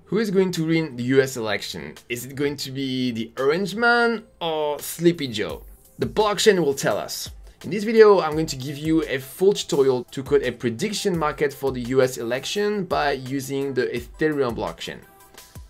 Who is going to win the US election? Is it going to be the Orange Man or Sleepy Joe? The blockchain will tell us. In this video, I'm going to give you a full tutorial to code a prediction market for the US election by using the Ethereum blockchain.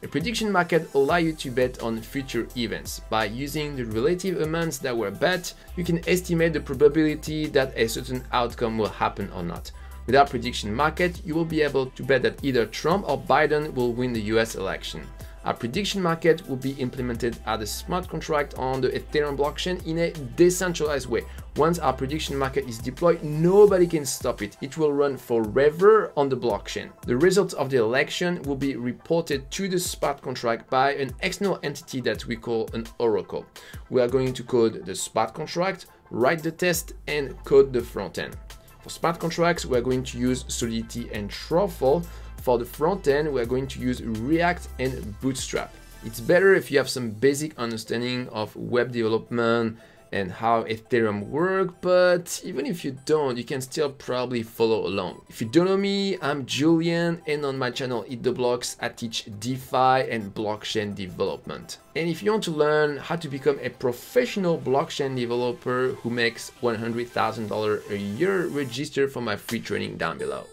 A prediction market allows you to bet on future events. By using the relative amounts that were bet, you can estimate the probability that a certain outcome will happen or not. With our prediction market, you will be able to bet that either Trump or Biden will win the US election. Our prediction market will be implemented as a smart contract on the Ethereum blockchain in a decentralized way. Once our prediction market is deployed, nobody can stop it. It will run forever on the blockchain. The results of the election will be reported to the smart contract by an external entity that we call an oracle. We are going to code the smart contract, write the test, and code the front end. For smart contracts, we are going to use Solidity and Truffle. For the front end, we are going to use React and Bootstrap. It's better if you have some basic understanding of web development and how Ethereum works, but even if you don't, you can still probably follow along. If you don't know me, I'm Julien, and on my channel EatTheBlocks, I teach DeFi and blockchain development. And if you want to learn how to become a professional blockchain developer who makes $100,000 a year, register for my free training down below.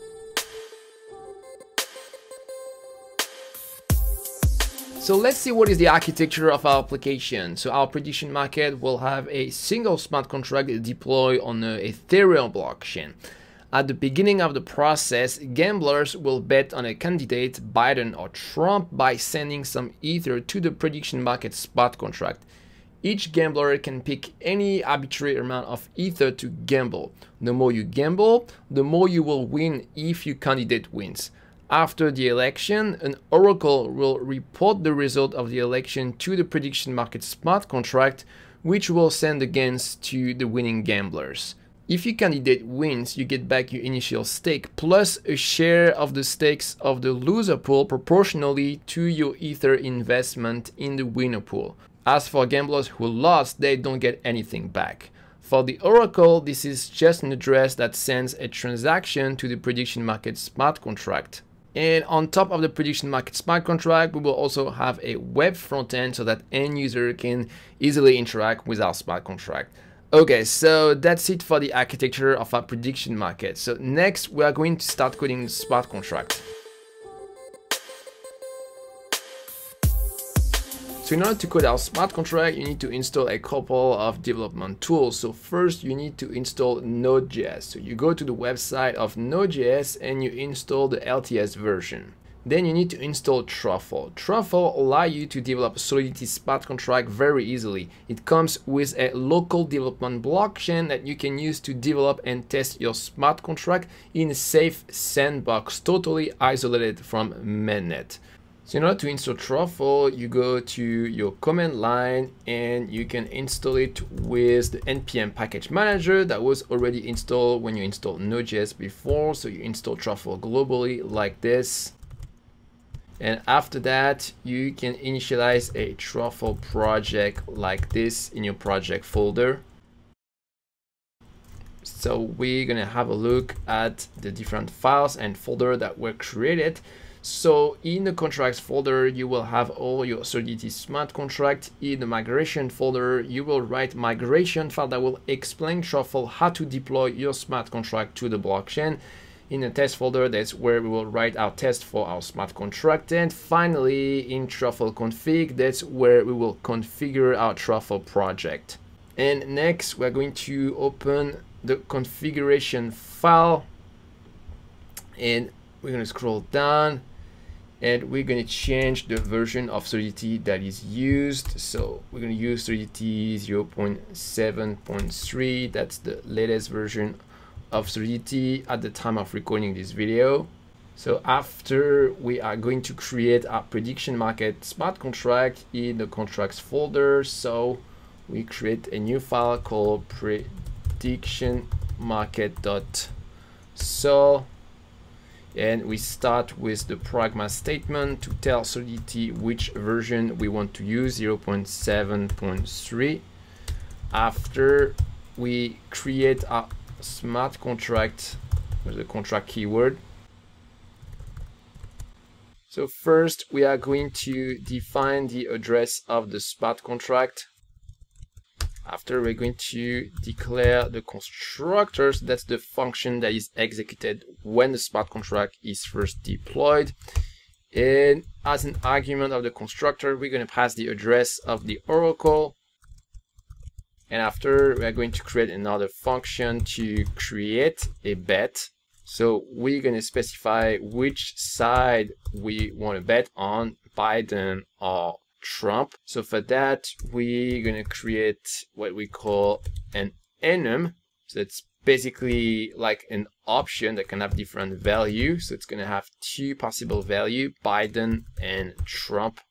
So let's see what is the architecture of our application. So our prediction market will have a single smart contract deployed on the Ethereum blockchain. At the beginning of the process, gamblers will bet on a candidate, Biden or Trump, by sending some Ether to the prediction market smart contract. Each gambler can pick any arbitrary amount of Ether to gamble. The more you gamble, the more you will win if your candidate wins. After the election, an oracle will report the result of the election to the prediction market smart contract, which will send the gains to the winning gamblers. If your candidate wins, you get back your initial stake plus a share of the stakes of the loser pool proportionally to your Ether investment in the winner pool. As for gamblers who lost, they don't get anything back. For the oracle, this is just an address that sends a transaction to the prediction market smart contract. And on top of the prediction market smart contract, we will also have a web frontend so that end user can easily interact with our smart contract. Okay, so that's it for the architecture of our prediction market. So next, we are going to start coding the smart contract. So in order to code our smart contract, you need to install a couple of development tools. So first, you need to install Node.js. So you go to the website of Node.js and you install the LTS version. Then you need to install Truffle. Truffle allows you to develop Solidity smart contract very easily. It comes with a local development blockchain that you can use to develop and test your smart contract in a safe sandbox, totally isolated from mainnet. So in order to install Truffle, you go to your command line and you can install it with the npm package manager that was already installed when you installed Node.js before. So you install Truffle globally like this. And after that, you can initialize a Truffle project like this in your project folder. So we're gonna have a look at the different files and folder that were created. So in the contracts folder, you will have all your Solidity smart contract. In the migration folder, you will write migration file that will explain Truffle how to deploy your smart contract to the blockchain. In the test folder, that's where we will write our test for our smart contract. And finally, in Truffle config, that's where we will configure our Truffle project. And next, we're going to open the configuration file and we're going to scroll down. And we're going to change the version of Solidity that is used. So we're going to use Solidity 0.7.3. That's the latest version of Solidity at the time of recording this video. So after, we are going to create our prediction market smart contract in the contracts folder. So we create a new file called predictionmarket.sol. And we start with the pragma statement to tell Solidity which version we want to use, 0.7.3. After, we create a smart contract with the contract keyword. So first we are going to define the address of the smart contract. After, we're going to declare the constructors. That's the function that is executed when the smart contract is first deployed. And as an argument of the constructor, we're going to pass the address of the oracle. And after, we're going to create another function to create a bet. So we're going to specify which side we want to bet on, Biden or Trump. So for that, we're going to create what we call an enum. So it's basically like an option that can have different values. So it's going to have two possible values, Biden and Trump.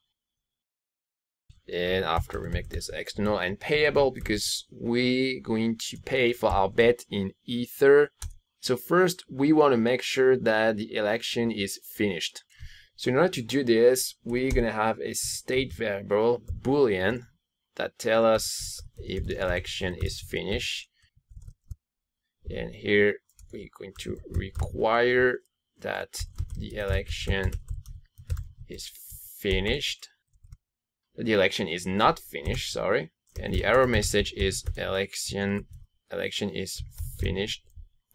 And after, we make this external and payable because we're going to pay for our bet in Ether. So first, we want to make sure that the election is finished. So in order to do this, we're going to have a state variable, boolean, that tells us if the election is finished. And here we're going to require that the election is finished. The election is not finished, sorry. And the error message is election is finished.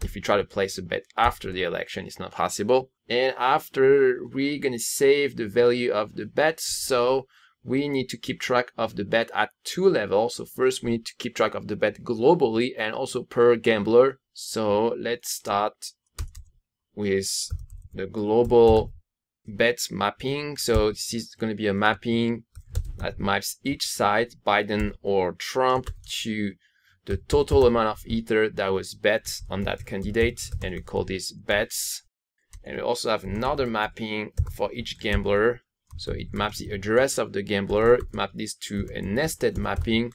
If you try to place a bet after the election, it's not possible. And after, we're going to save the value of the bet. So we need to keep track of the bet at two levels. So first, we need to keep track of the bet globally and also per gambler. So let's start with the global bets mapping. So this is going to be a mapping that maps each side, Biden or Trump, to the total amount of Ether that was bet on that candidate, and we call this bets. And we also have another mapping for each gambler. So it maps the address of the gambler, it maps this to a nested mapping.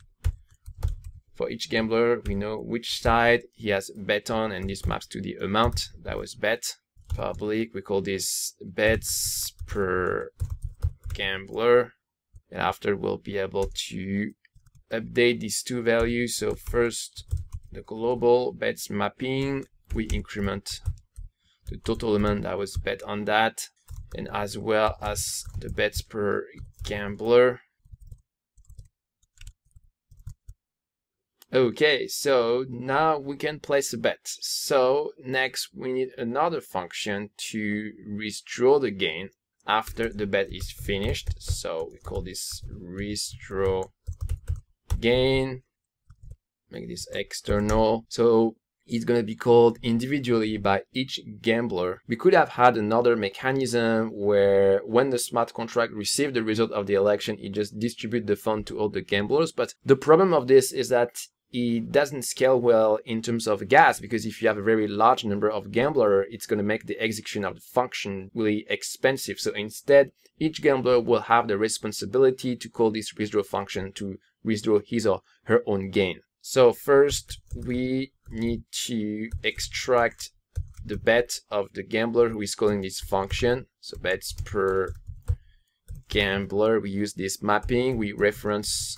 For each gambler, we know which side he has bet on, and this maps to the amount that was bet. Public, we call this bets per gambler. And after, we'll be able to update these two values. So first, the global bets mapping, we increment the total amount that was bet on that, and as well as the bets per gambler. Okay, so now we can place a bet. So next, we need another function to withdraw the gain after the bet is finished. So we call this withdraw gain, make this external. So it's going to be called individually by each gambler. We could have had another mechanism where when the smart contract received the result of the election, it just distributes the fund to all the gamblers. But the problem of this is that it doesn't scale well in terms of gas, because if you have a very large number of gamblers, it's going to make the execution of the function really expensive. So instead, each gambler will have the responsibility to call this withdraw function to withdraw his or her own gain. So first, we need to extract the bet of the gambler who is calling this function. So bets per gambler, we use this mapping, we reference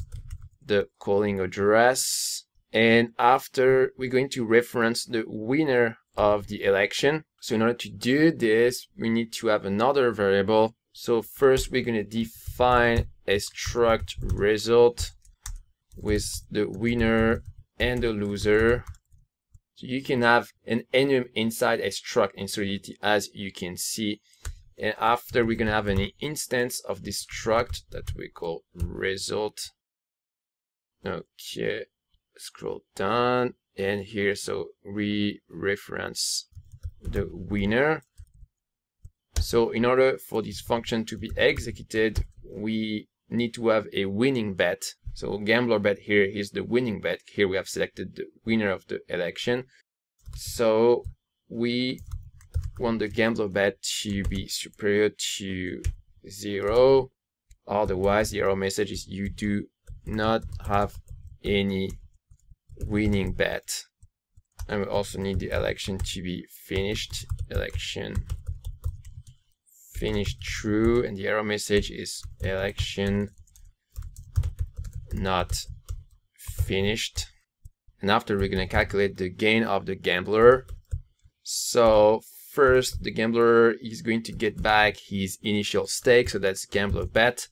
the calling address, and after, we're going to reference the winner of the election. So in order to do this, we need to have another variable. So first, we're going to define a struct result with the winner and the loser. So you can have an enum inside a struct in Solidity, as you can see. And after, we're going to have an instance of this struct that we call result. Okay, scroll down, and here, so we reference the winner. So in order for this function to be executed, we need to have a winning bet. So gambler bet here is the winning bet. Here we have selected the winner of the election. So we want the gambler bet to be superior to 0. Otherwise, the error message is you do not have any winning bet. And we also need the election to be finished. Election finished true, and the error message is election not finished. And after, we're going to calculate the gain of the gambler. So first, the gambler is going to get back his initial stake, so that's gambler bet,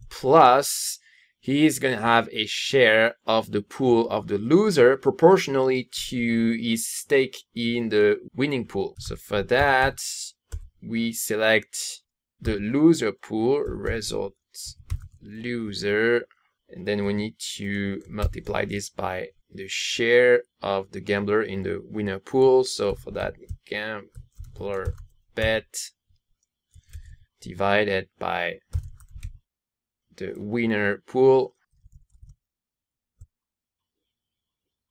plus he's going to have a share of the pool of the loser proportionally to his stake in the winning pool. So for that, we select the loser pool, result loser, and then we need to multiply this by the share of the gambler in the winner pool. So for that, gambler bet divided by the winner pool,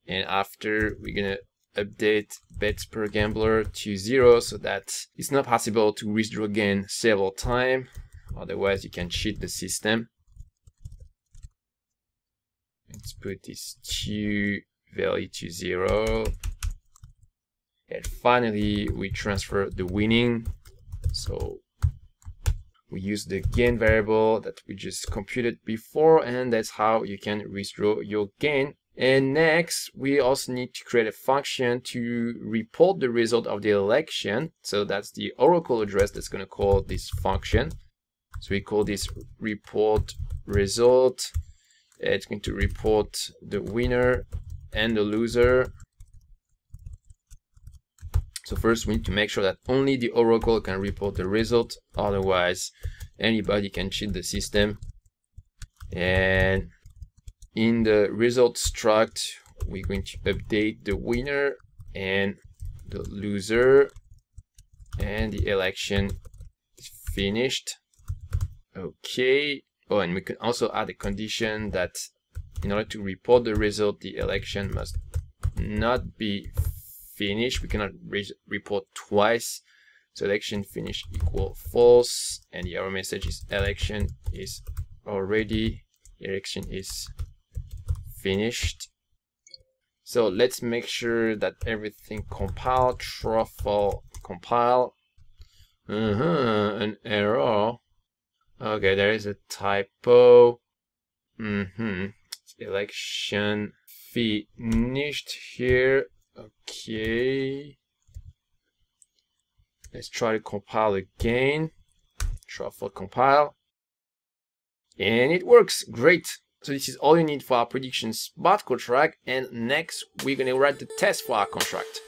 and after we're gonna update bets per gambler to 0 so that it's not possible to withdraw again several times, otherwise you can cheat the system. Let's put this 2 value to 0, and finally we transfer the winning. So we use the gain variable that we just computed before, and that's how you can withdraw your gain. And next, we also need to create a function to report the result of the election. So that's the Oracle address that's going to call this function. So we call this report result. It's going to report the winner and the loser. So first we need to make sure that only the Oracle can report the result, otherwise anybody can cheat the system. And in the result struct, we're going to update the winner and the loser, and the election is finished. Okay. Oh, and we can also add a condition that in order to report the result, the election must not be finished. We cannot report twice. So election finish equal false, and the error message is election is already, election is finished. So let's make sure that everything compile. Truffle compile. An error. Okay, there is a typo. Election finished here. Okay. Let's try to compile again. Truffle compile. And it works. Great. So this is all you need for our prediction smart contract. And next, we're going to write the test for our contract.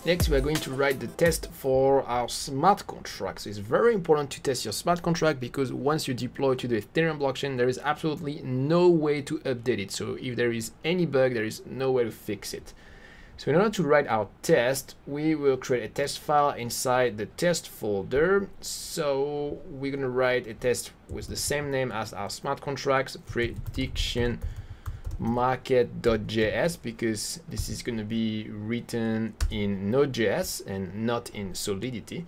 Next, we are going to write the test for our smart contract. So it's very important to test your smart contract, because once you deploy to the Ethereum blockchain, there is absolutely no way to update it. So if there is any bug, there is no way to fix it. So in order to write our test, we will create a test file inside the test folder. So we're going to write a test with the same name as our smart contracts, prediction market.js, because this is going to be written in Node.js and not in Solidity.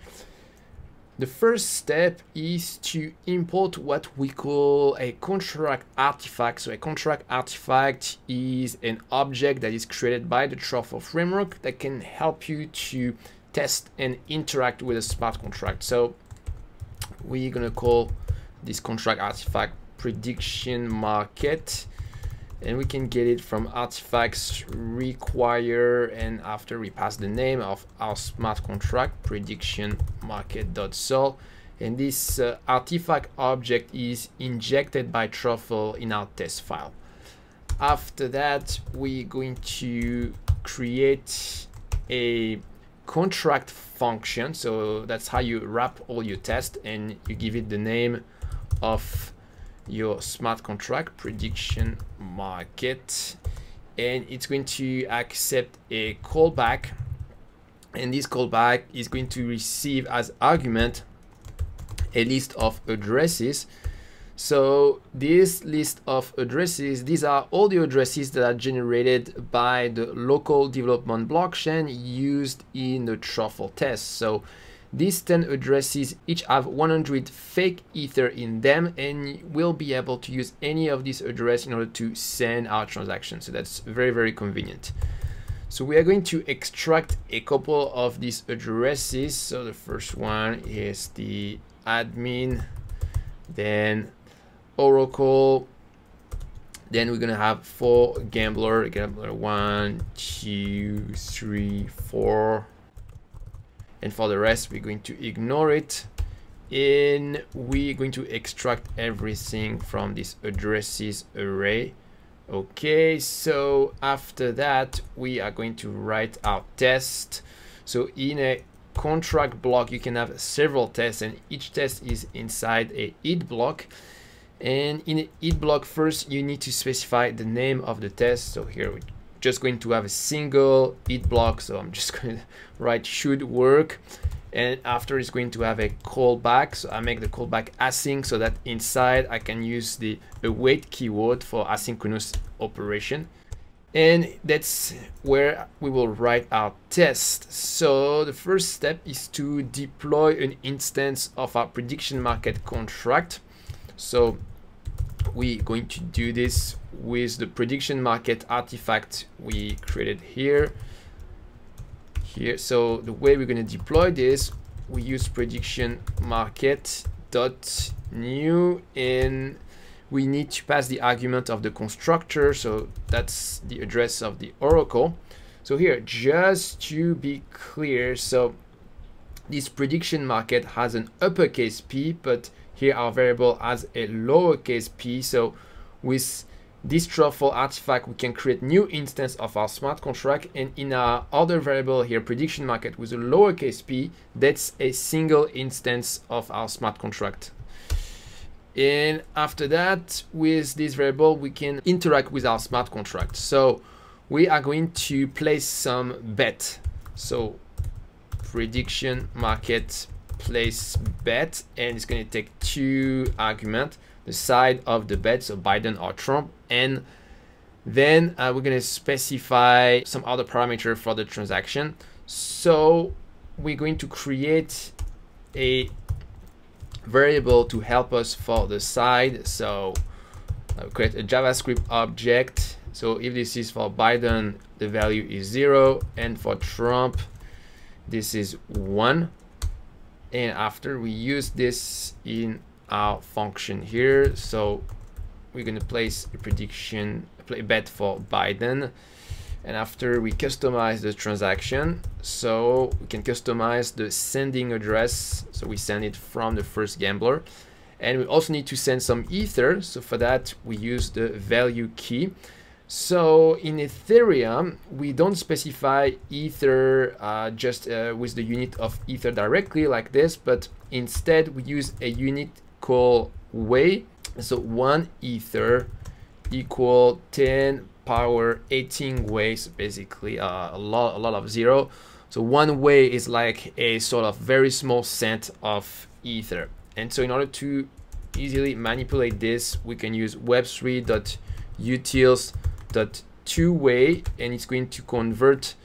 The first step is to import what we call a contract artifact. So a contract artifact is an object that is created by the Truffle framework that can help you to test and interact with a smart contract. So we're going to call this contract artifact prediction market, and we can get it from artifacts require, and after we pass the name of our smart contract, prediction market.sol, and this artifact object is injected by Truffle in our test file. After that, we're going to create a contract function. So that's how you wrap all your tests, and you give it the name of your smart contract, prediction market, and it's going to accept a callback, and this callback is going to receive as argument a list of addresses. So this list of addresses, these are all the addresses that are generated by the local development blockchain used in the Truffle test. So these 10 addresses each have 100 fake Ether in them, and we'll be able to use any of these addresses in order to send our transaction. So that's very, very convenient. So we are going to extract a couple of these addresses. So the first one is the admin, then Oracle, Then we're gonna have 4 gambler 1, 2, 3, 4, and for the rest we're going to ignore it, and we're going to extract everything from this addresses array. Okay, so after that we are going to write our test. So in a contract block you can have several tests, and each test is inside a eat block. And in an eat block, first you need to specify the name of the test. So here we're just going to have a single eat block, so I'm just going to write should work, and after it's going to have a callback. So I make the callback async so that inside I can use the await keyword for asynchronous operation. And that's where we will write our test. So the first step is to deploy an instance of our prediction market contract. So we're going to do this with the prediction market artifact we created here. So the way we're going to deploy this, we use prediction market dot new, and we need to pass the argument of the constructor. So that's the address of the oracle. So here, just to be clear, so this prediction market has an uppercase P, but here our variable has a lowercase p. So with this Truffle artifact we can create new instance of our smart contract, and in our other variable here, prediction market with a lowercase p, that's a single instance of our smart contract. And after that, with this variable we can interact with our smart contract. So we are going to place some bet. So prediction market place bet, and it's going to take 2 arguments, the side of the bet, so Biden or Trump, and then we're going to specify some other parameter for the transaction. So we're going to create a variable to help us for the side. So I'll create a JavaScript object. So if this is for Biden, the value is 0, and for Trump this is 1. And after we use this in our function here, so we're going to place a prediction bet for Biden, and after we customize the transaction, so we can customize the sending address, so we send it from the first gambler, and we also need to send some ether. So for that we use the value key. So in Ethereum, we don't specify ether just with the unit of ether directly like this, but instead we use a unit called way. So 1 ether equal 10 power 18 ways, basically a lot of 0. So 1 way is like a sort of very small cent of ether. And so in order to easily manipulate this, we can use web3.utils.toWay, and it's going to convert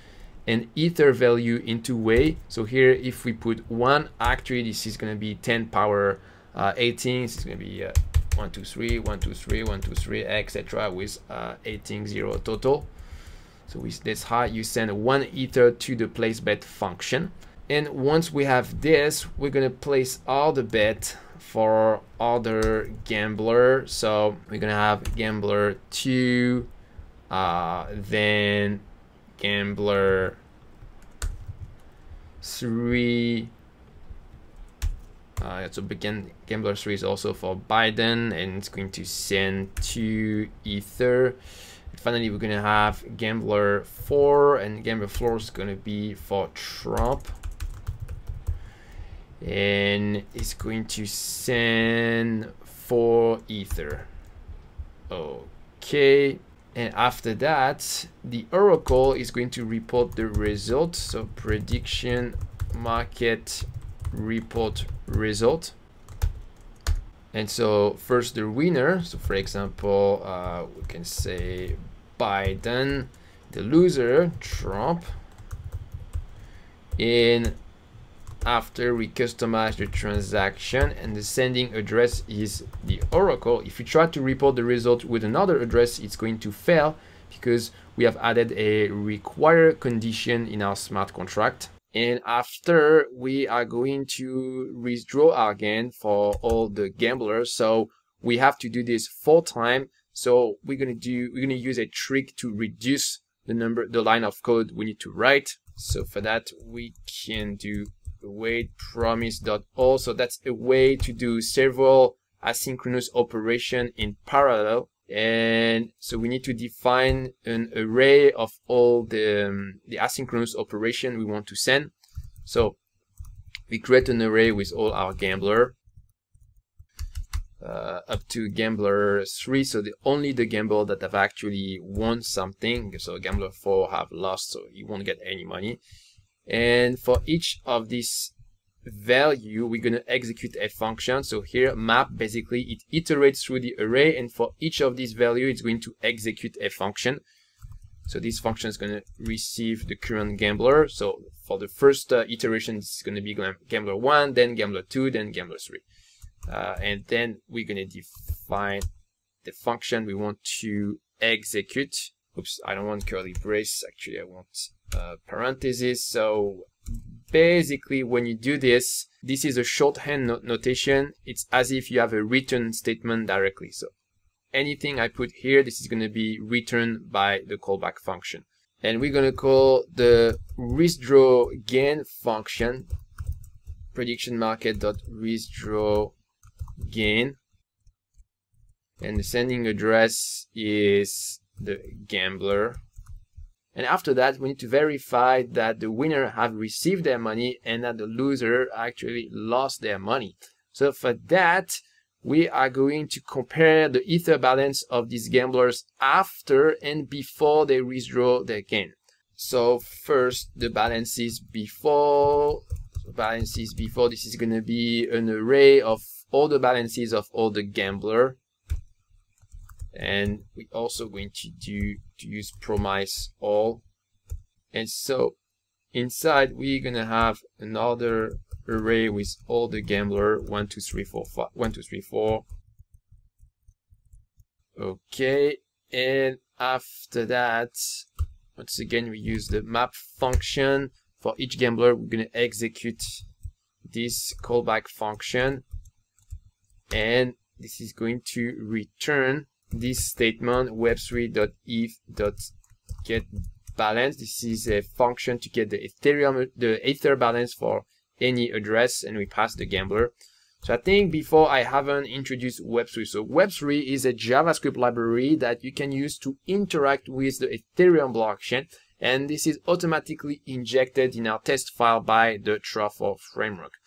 an ether value into way. So here if we put 1, actually this is going to be 10 power 18. This is going to be 1 2 3 1 2 3 1 2 3 etc. with 18 0 total. So with this how you send 1 ether to the place bet function. And once we have this, we're going to place all the bet for other gambler. So we're going to have gambler 2, then gambler 3. So begin gambler 3 is also for Biden, and it's going to send 2 ether. And finally, we're going to have gambler 4, and gambler 4 is going to be for Trump, and it's going to send 4 ether. Okay. And after that, the oracle is going to report the result. So prediction market report result. And so first the winner. So for example, we can say Biden, the loser, Trump. And after we customize the transaction, and the sending address is the oracle. If you try to report the result with another address, it's going to fail because we have added a require condition in our smart contract. And after, we are going to withdraw our gain for all the gamblers. So we have to do this 4 times. So we're gonna use a trick to reduce the line of code we need to write. So for that, we can do await promise.all. So that's a way to do several asynchronous operation in parallel. And so we need to define an array of all the asynchronous operation we want to send. So we create an array with all our gambler up to gambler 3, so only the gambler that have actually won something. So gambler 4 have lost, so he won't get any money. And for each of these value, we're going to execute a function. So here map, basically it iterates through the array, and for each of these value it's going to execute a function. So this function is going to receive the current gambler. So for the first iteration, it's going to be gambler 1, then gambler 2, then gambler 3. And then we're going to define the function we want to execute. Oops, I don't want curly brace. Actually, I want parentheses. So basically, when you do this, this is a shorthand notation. It's as if you have a return statement directly. So anything I put here, this is going to be returned by the callback function. And we're going to call the withdraw gain function prediction market.withdraw gain, and the sending address is the gambler. And after that, we need to verify that the winner have received their money and that the loser actually lost their money. So for that, we are going to compare the ether balance of these gamblers after and before they withdraw their gain. So first, the balances before. This is going to be an array of all the balances of all the gambler, and we're also going to use promise all. And so inside we're going to have another array with all the gambler 1 2 3 4 5 1 2 3 4. Okay, and after that, once again we use the map function. For each gambler, we're going to execute this callback function, and this is going to return this statement web3.eth.getBalance. This is a function to get the ether balance for any address, and we pass the gambler. So I think before I haven't introduced Web3. So Web3 is a JavaScript library that you can use to interact with the Ethereum blockchain, and this is automatically injected in our test file by the Truffle framework.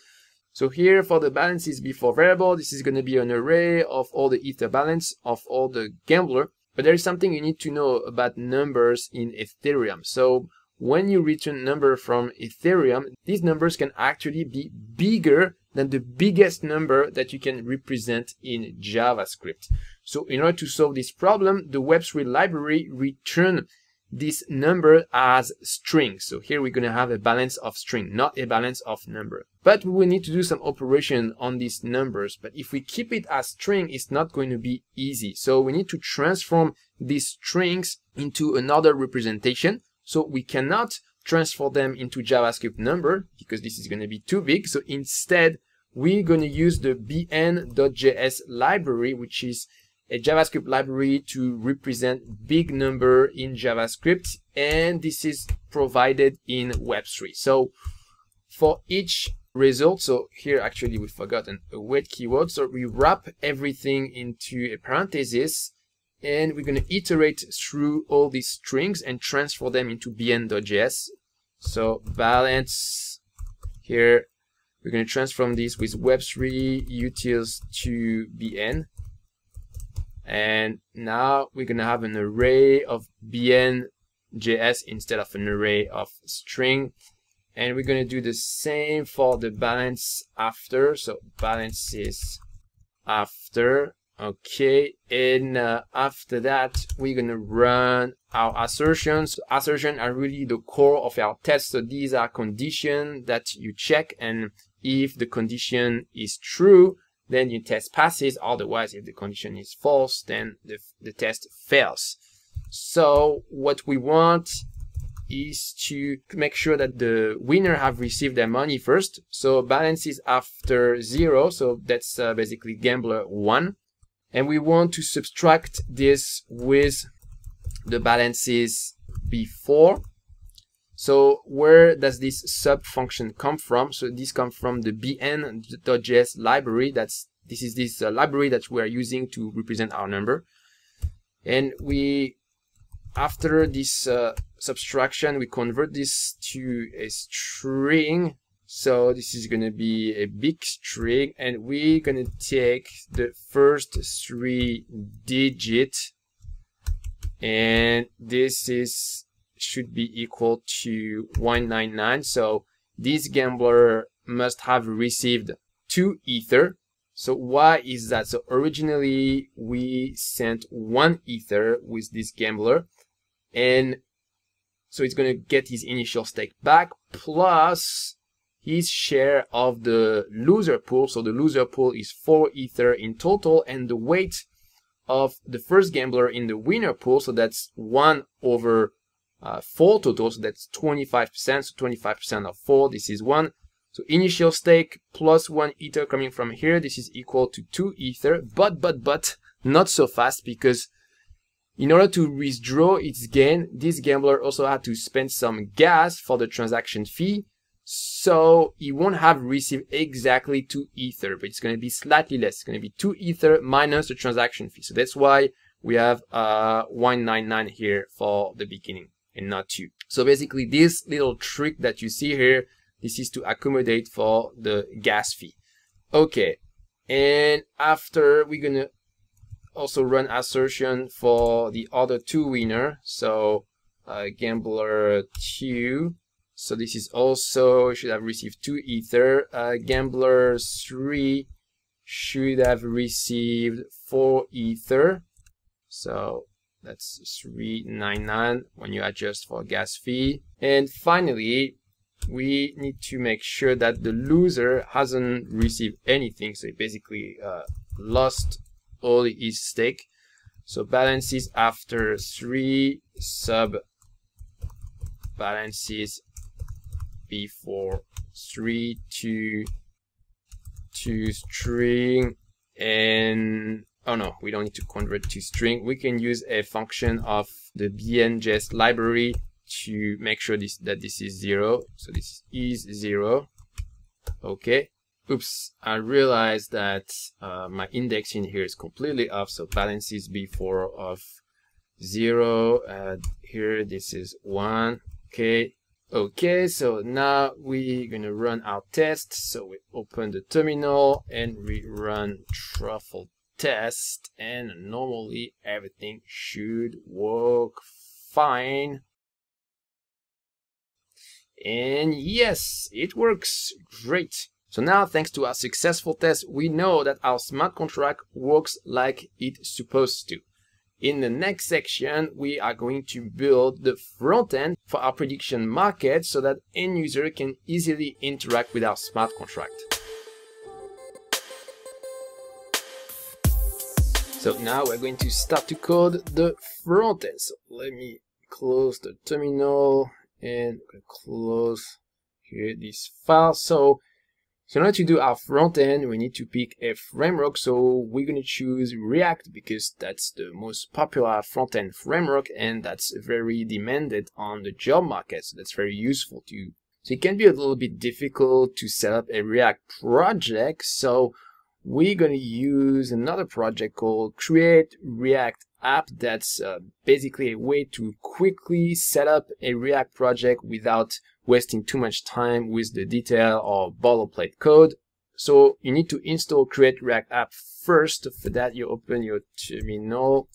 So here for the balances before variable, this is going to be an array of all the ether balance of all the gambler. But there is something you need to know about numbers in Ethereum. So when you return number from Ethereum, these numbers can actually be bigger than the biggest number that you can represent in JavaScript. So in order to solve this problem, the Web3 library returns this number as string. So here we're going to have a balance of string, not a balance of number. But we will need to do some operation on these numbers. But if we keep it as string, it's not going to be easy. So we need to transform these strings into another representation. So we cannot transfer them into JavaScript number because this is going to be too big. So instead, we're going to use the bn.js library, which is a JavaScript library to represent big number in JavaScript, and this is provided in Web3. So for each result, so here actually we forgot an await keyword, so we wrap everything into a parenthesis, and we're going to iterate through all these strings and transfer them into bn.js. So balance, here we're going to transform this with Web3 utils to bn. And now we're going to have an array of bn.js instead of an array of string. And we're going to do the same for the balance after. So balance is after. Okay. And after that, we're going to run our assertions. So assertions are really the core of our test. So these are conditions that you check. And if the condition is true, then your test passes. Otherwise, if the condition is false, then the test fails. So what we want is to make sure that the winner have received their money first. So balance is after 0. So that's basically gambler 1. and we want to subtract this with the balances before. So where does this sub function come from? So this comes from the bn.js library. This is this library that we are using to represent our number. And we, after this subtraction, we convert this to a string. So this is going to be a big string, and we're going to take the first 3 digits, and this should be equal to 199. So this gambler must have received 2 ether. So why is that? So originally we sent 1 ether with this gambler, and so it's going to get his initial stake back plus his share of the loser pool. So the loser pool is 4 ether in total, and the weight of the first gambler in the winner pool, so that's 1 over 4 total, so that's 25%. So 25% of 4, this is 1. So initial stake plus 1 ether coming from here, this is equal to 2 ether. But not so fast, because in order to withdraw its gain, this gambler also had to spend some gas for the transaction fee. So he won't have received exactly 2 ether, but it's going to be slightly less. It's going to be 2 ether minus the transaction fee. So that's why we have 199 here for the beginning and not 2. So basically this little trick that you see here, this is to accommodate for the gas fee. Okay, and after we're going to also run assertion for the other 2 winner. So gambler 2. So this is also should have received 2 ether. Gambler 3 should have received 4 ether. So that's 399 when you adjust for gas fee. And finally, we need to make sure that the loser hasn't received anything. So he basically lost all his stake. So balances after 3 sub balances before 3 to string, and oh no, we don't need to convert to string. We can use a function of the bn.js library to make sure that this is 0. So this is 0. Okay. Oops, I realized that my indexing here is completely off. So balances before of 0. Here this is 1. Okay. Okay, so now we're gonna run our test. So we open the terminal and we run Truffle test, and normally everything should work fine. And yes, it works great. So now, thanks to our successful test, we know that our smart contract works like it's supposed to. In the next section, we are going to build the front end for our prediction market so that end user can easily interact with our smart contract. So now we're going to start to code the front end. So let me close the terminal and close here this file. So in order to do our front end, we need to pick a framework. So we're going to choose React because that's the most popular front end framework, and that's very demanded on the job market. So that's very useful to you. So it can be a little bit difficult to set up a React project. So we're going to use another project called Create React App. That's basically a way to quickly set up a React project without wasting too much time with the detail or boilerplate code. So you need to install Create React App first. For that, you open your terminal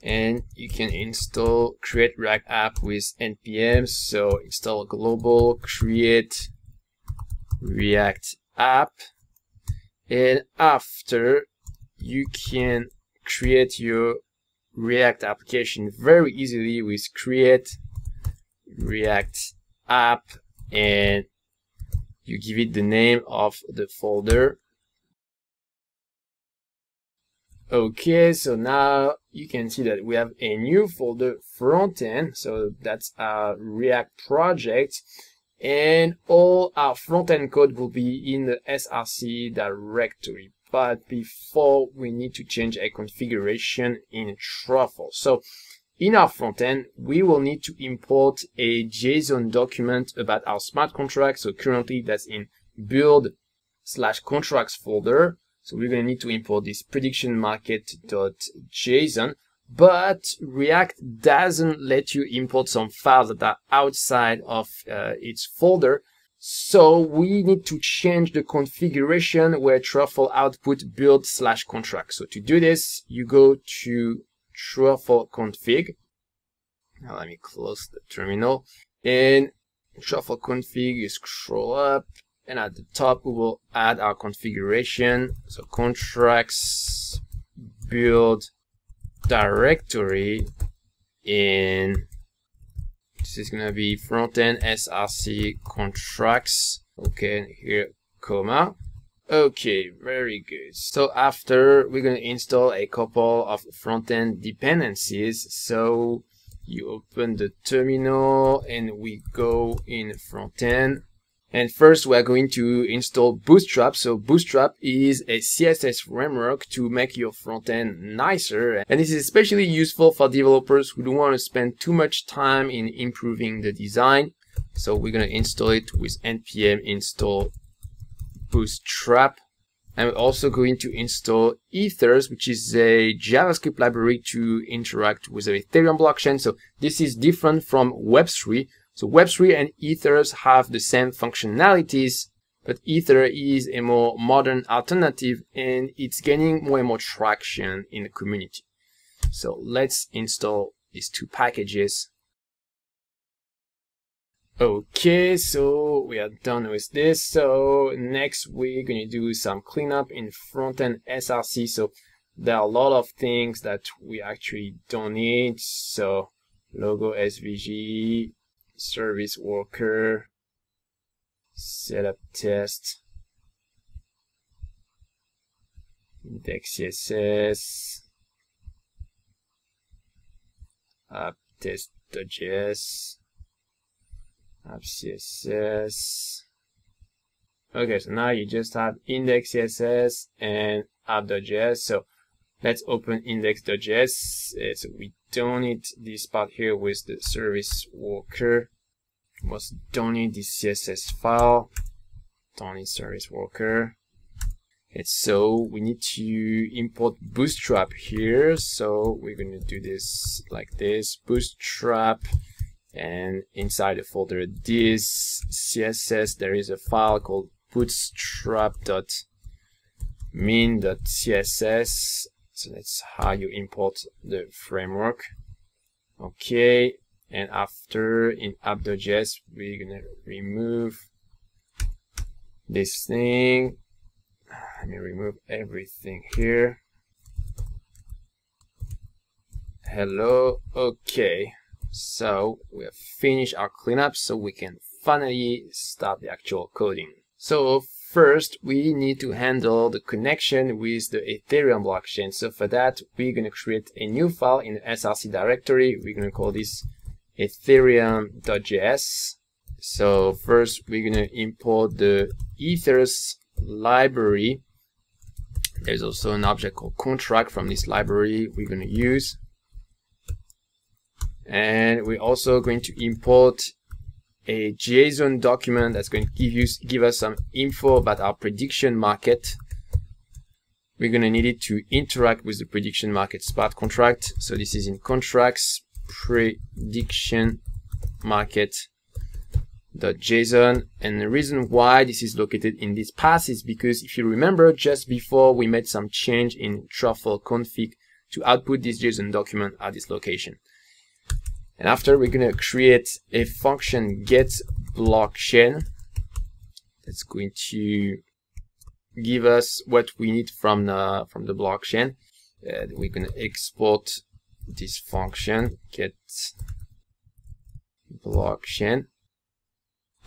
and you can install Create React App with npm. So install global create React App, and after you can create your React application very easily with Create React App, and you give it the name of the folder. Okay, so now you can see that we have a new folder, Frontend. So that's our React project, and all our front-end code will be in the src directory. but before we need to change a configuration in Truffle. So in our frontend, we will need to import a JSON document about our smart contract. So currently that's in build/contracts folder. So we're going to need to import this prediction market.json, but React doesn't let you import some files that are outside of its folder. So we need to change the configuration where Truffle output build/contract. So to do this, you go to Truffle config. Now let me close the terminal. In Truffle config, you scroll up, and at the top we will add our configuration. So contracts build directory in, this is gonna be frontend src contracts. Okay, and here comma. Okay, very good. So after, we're going to install a couple of front-end dependencies. So you open the terminal and we go in front-end. And first we are going to install Bootstrap. So Bootstrap is a CSS framework to make your front-end nicer. And this is especially useful for developers who don't want to spend too much time in improving the design. So we're going to install it with npm install Bootstrap. I'm also going to install Ethers, which is a JavaScript library to interact with the Ethereum blockchain. So this is different from Web3. So Web3 and Ethers have the same functionalities, but Ether is a more modern alternative and it's gaining more and more traction in the community. So let's install these two packages. Okay, so we are done with this. So next we're going to do some cleanup in frontend SRC. So there are a lot of things that we actually don't need. So logo SVG, service worker, setup test, index CSS, app test.js, app CSS. Okay, so now you just have index CSS and app.js. So let's open index.js. So we don't need this part here with the service worker. We also don't need this CSS file. Don't need service worker. And so we need to import Bootstrap here. So we're going to do this like this, Bootstrap. And inside the folder this CSS, there is a file called bootstrap.min.css. So that's how you import the framework. Okay, and after in app.js, we're gonna remove this thing. Let me remove everything here. Hello. Okay. So we have finished our cleanup, so we can finally start the actual coding. So first we need to handle the connection with the Ethereum blockchain. So for that, we're going to create a new file in the src directory. We're going to call this ethereum.js. So first we're going to import the Ethers library. There's also an object called contract from this library we're going to use. And we're also going to import a JSON document that's going to give us some info about our prediction market. We're going to need it to interact with the prediction market smart contract. So this is in contracts prediction market.json. And the reason why this is located in this path is because if you remember, just before we made some change in Truffle config to output this JSON document at this location. And after, we're going to create a function getBlockchain that's going to give us what we need from the blockchain. We're going to export this function getBlockchain.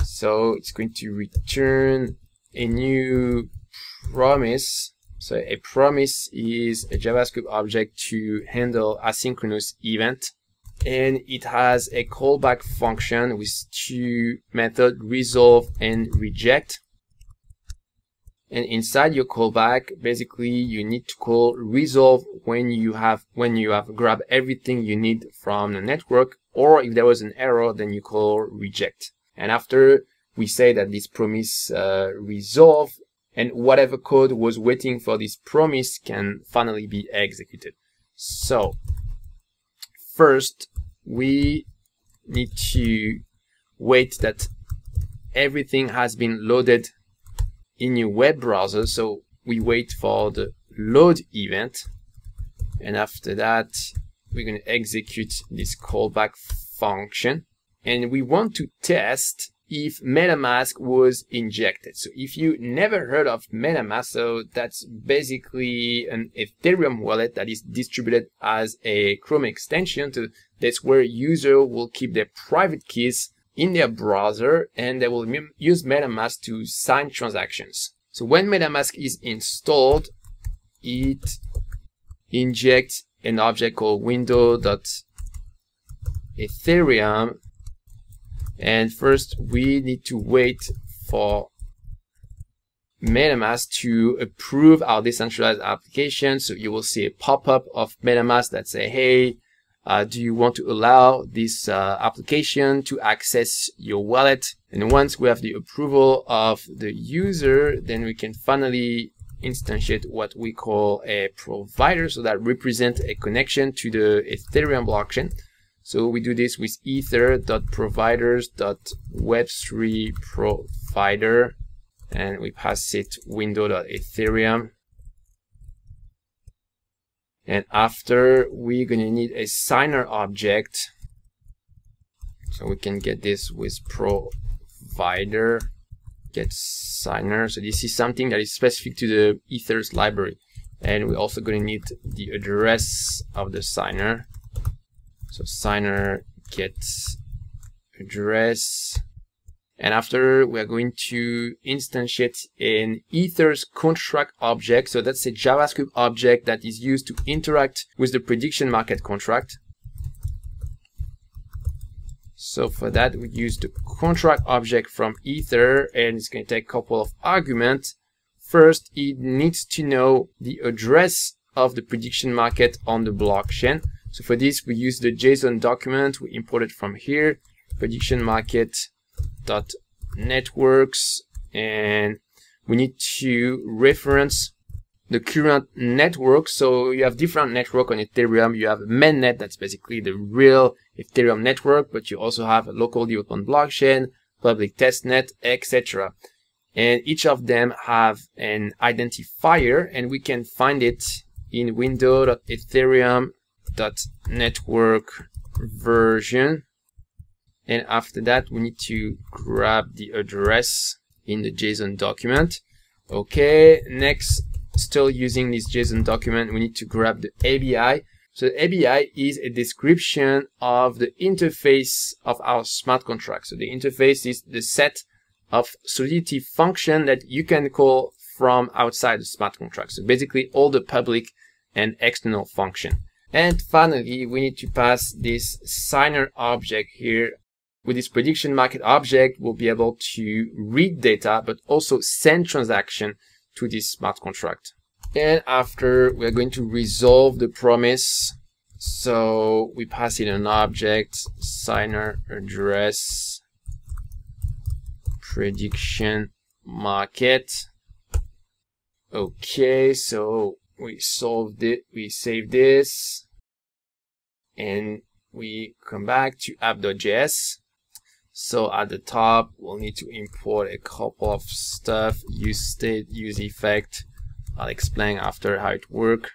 So it's going to return a new promise. So a promise is a JavaScript object to handle asynchronous event. And it has a callback function with two methods, resolve and reject. And inside your callback, basically you need to call resolve when you have grabbed everything you need from the network, or if there was an error, then you call reject. And after we say that this promise resolve, and whatever code was waiting for this promise can finally be executed. So first we need to wait that everything has been loaded in your web browser. So we wait for the load event, and after that we're going to execute this callback function, and we want to test if MetaMask was injected. So if you never heard of MetaMask, so that's basically an Ethereum wallet that is distributed as a Chrome extension. So that's where user will keep their private keys in their browser, and they will use MetaMask to sign transactions. So when MetaMask is installed, it injects an object called window.ethereum. And first we need to wait for MetaMask to approve our decentralized application. So you will see a pop-up of MetaMask that say, hey, do you want to allow this application to access your wallet? And once we have the approval of the user, then we can finally instantiate what we call a provider, so that represents a connection to the Ethereum blockchain. So we do this with ether.providers.web3 provider, and we pass it window.ethereum. And after, we're going to need a signer object. So we can get this with provider get signer. So this is something that is specific to the Ethers library. And we're also going to need the address of the signer. So signer gets address. And after, we are going to instantiate an Ethers contract object. So that's a JavaScript object that is used to interact with the prediction market contract. So for that, we use the contract object from Ether, and it's going to take a couple of arguments. First, it needs to know the address of the prediction market on the blockchain. So for this, we use the JSON document. We import it from here, prediction market networks, and we need to reference the current network. So you have different network on Ethereum. You have mainnet, that's basically the real Ethereum network, but you also have a local development blockchain, public testnet, etc. And each of them have an identifier, and we can find it in window.ethereum.network version. And after that, we need to grab the address in the JSON document. Okay, next, still using this JSON document, we need to grab the ABI. So the ABI is a description of the interface of our smart contract. So the interface is the set of Solidity function that you can call from outside the smart contract. So basically all the public and external function. And finally, we need to pass this signer object here. With this prediction market object, we'll be able to read data, but also send transaction to this smart contract. And after, we're going to resolve the promise. So we pass in an object, signer address, prediction market. Okay, so we solved it, we save this, and we come back to app.js. So at the top, we'll need to import a couple of stuff, use state, use effect. I'll explain after how it works.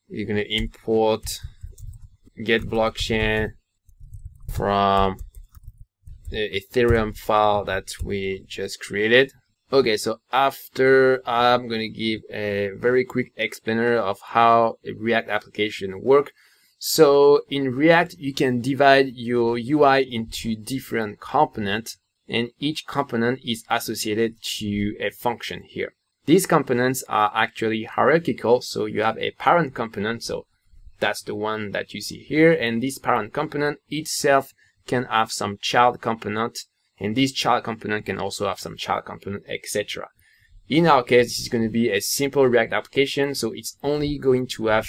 We're going to import get blockchain from the Ethereum file that we just created. Okay, so after, I'm going to give a very quick explainer of how a React application works. So in React, you can divide your UI into different components, and each component is associated to a function here. These components are actually hierarchical. So you have a parent component. So that's the one that you see here. And this parent component itself can have some child component. And this child component can also have some child component, etc. in our case, this is going to be a simple React application, so it's only going to have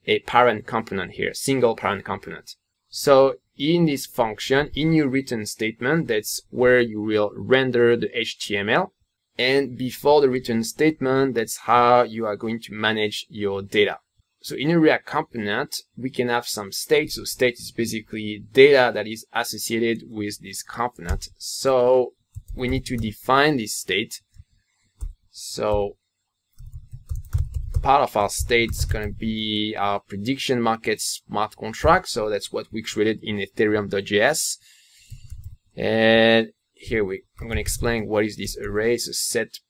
a parent component here, single parent component. So in this function, in your return statement, that's where you will render the HTML. And before the return statement, that's how you are going to manage your data. So in a React component, we can have some state. So state is basically data that is associated with this component. So we need to define this state. So part of our state is going to be our prediction market smart contract. So that's what we created in Ethereum.js. And here I'm going to explain what is this array. So set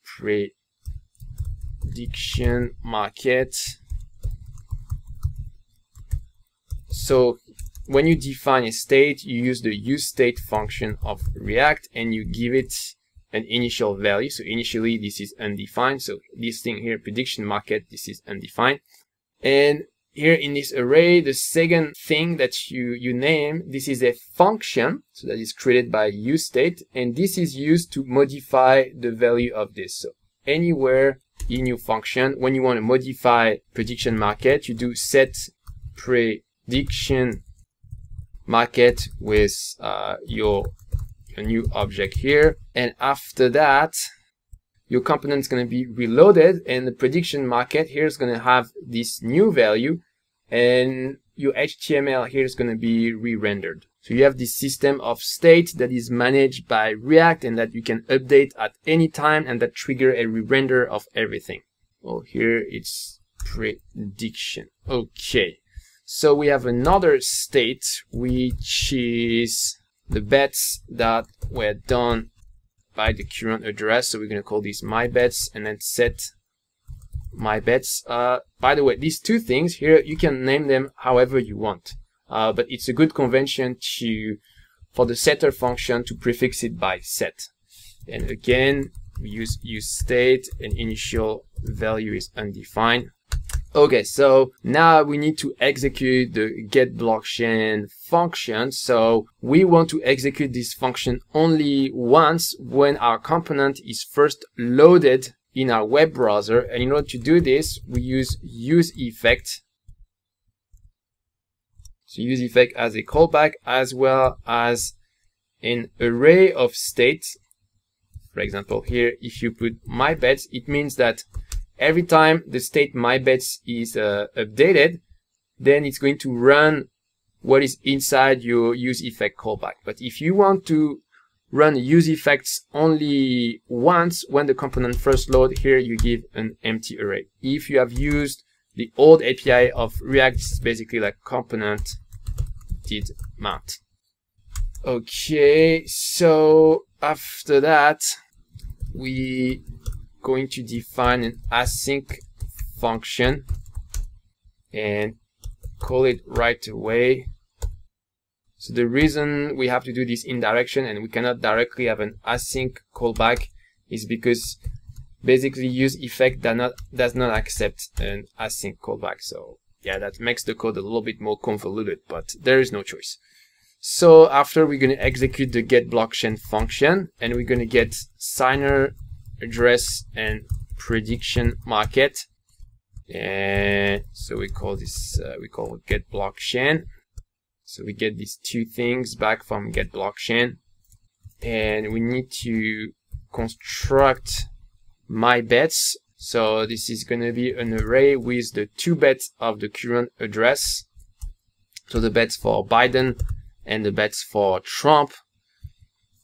prediction market. So when you define a state, you use the useState function of React and you give it an initial value. So initially this is undefined. So this thing here, prediction market, this is undefined. And here in this array, the second thing that you name, this is a function. So that is created by useState. And this is used to modify the value of this. So anywhere in your function, when you want to modify prediction market, you do set prediction market with your new object here. And after that, your component is going to be reloaded and the prediction market here is going to have this new value and your HTML here is going to be re-rendered. So you have this system of state that is managed by React and that you can update at any time and that trigger a re-render of everything. Oh, here it's prediction. Okay. So we have another state, which is the bets that were done by the current address. So we're going to call this my bets and then set my bets. By the way, these two things here, you can name them however you want. But it's a good convention for the setter function to prefix it by set. And again, we use useState and initial value is undefined. Okay, so now we need to execute the getBlockchain function. So we want to execute this function only once when our component is first loaded in our web browser. And in order to do this, we use useEffect. So useEffect as a callback as well as an array of states. For example, here, if you put my bets, it means that every time the state my bets is updated, then it's going to run what is inside your useEffect callback. But if you want to run useEffects only once when the component first load, here you give an empty array. If you have used the old API of React, it's basically like component did mount. Okay, so after that, we going to define an async function and call it right away. So the reason we have to do this in direction and we cannot directly have an async callback is because basically useEffect does not accept an async callback. So yeah, that makes the code a little bit more convoluted, but there is no choice. So after, we're going to execute the getBlockchain function and we're going to get signer, address and prediction market. And so we call this we call it getBlockchain. So we get these two things back from getBlockchain and we need to construct my bets. So this is going to be an array with the two bets of the current address. So the bets for Biden and the bets for Trump.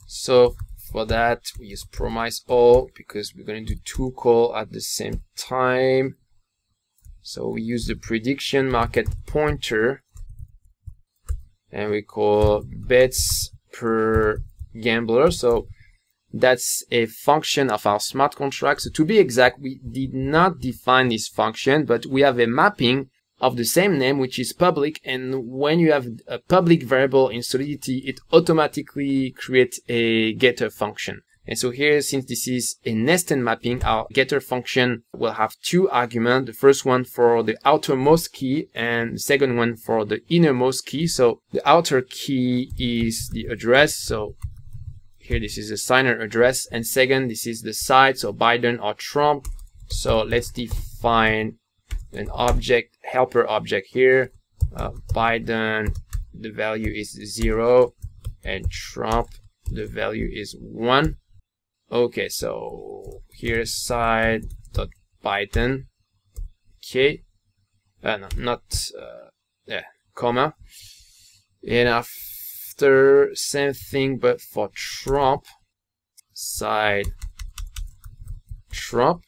So for that, we use promise all because we're going to do two calls at the same time. So we use the prediction market pointer and we call bets per gambler. So that's a function of our smart contract. So to be exact, we did not define this function, but we have a mapping of the same name, which is public. And when you have a public variable in Solidity, it automatically creates a getter function. And so here, since this is a nested mapping, our getter function will have two arguments. The first one for the outermost key and the second one for the innermost key. So the outer key is the address. So here this is the signer address, and second this is the site, so Biden or Trump. So let's define an object, helper object here. Biden, the value is 0, and Trump, the value is 1. Okay, so here's site.Biden. Okay, no, not comma, and after same thing but for Trump, side Trump.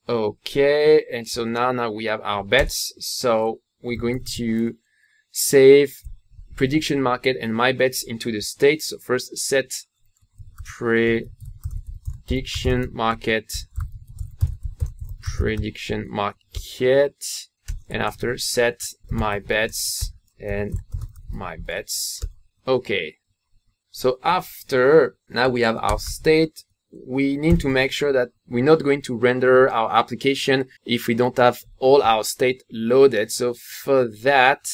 Okay, and so now we have our bets. So we're going to save prediction market and my bets into the state. So first set prediction market, and after set my bets and my bets. Okay, so after now we have our state, we need to make sure that we're not going to render our application if we don't have all our state loaded. So for that,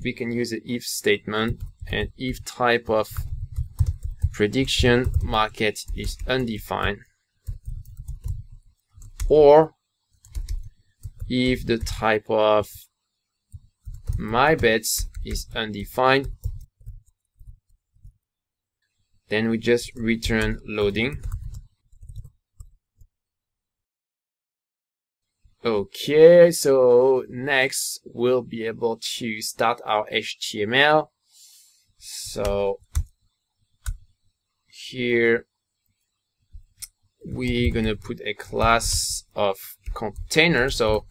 we can use the if statement, and if type of prediction market is undefined, or if the type of my bets is undefined, then we just return loading. Okay, so next we'll be able to start our HTML. So here we're gonna put a class of container. So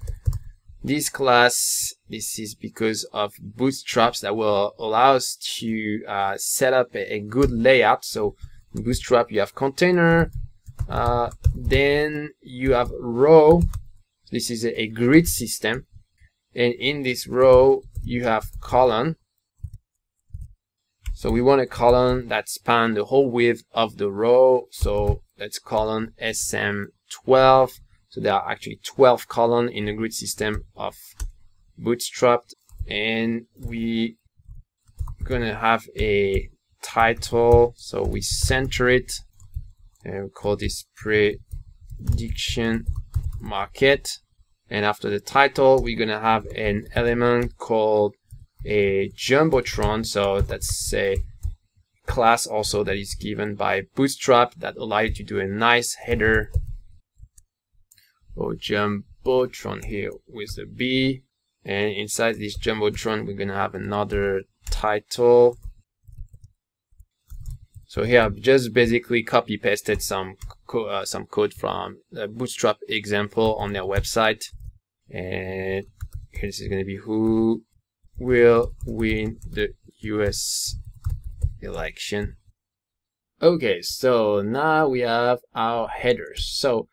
this class, this is because of bootstraps that will allow us to set up a good layout. So in Bootstrap you have container, then you have row. This is a grid system, and in this row you have column. So we want a column that span the whole width of the row. So let's column SM12. So there are actually 12 columns in the grid system of Bootstrap, and we gonna have a title. So we center it, and we call this prediction market. And after the title, we're gonna have an element called a jumbotron. So that's a class also that is given by Bootstrap that allows you to do a nice header or jumbotron here with a B. And inside this jumbotron, we're gonna have another title. So here I've just basically copy pasted some code from the Bootstrap example on their website, and here this is going to be who will win the US election. Okay, so now we have our headers. So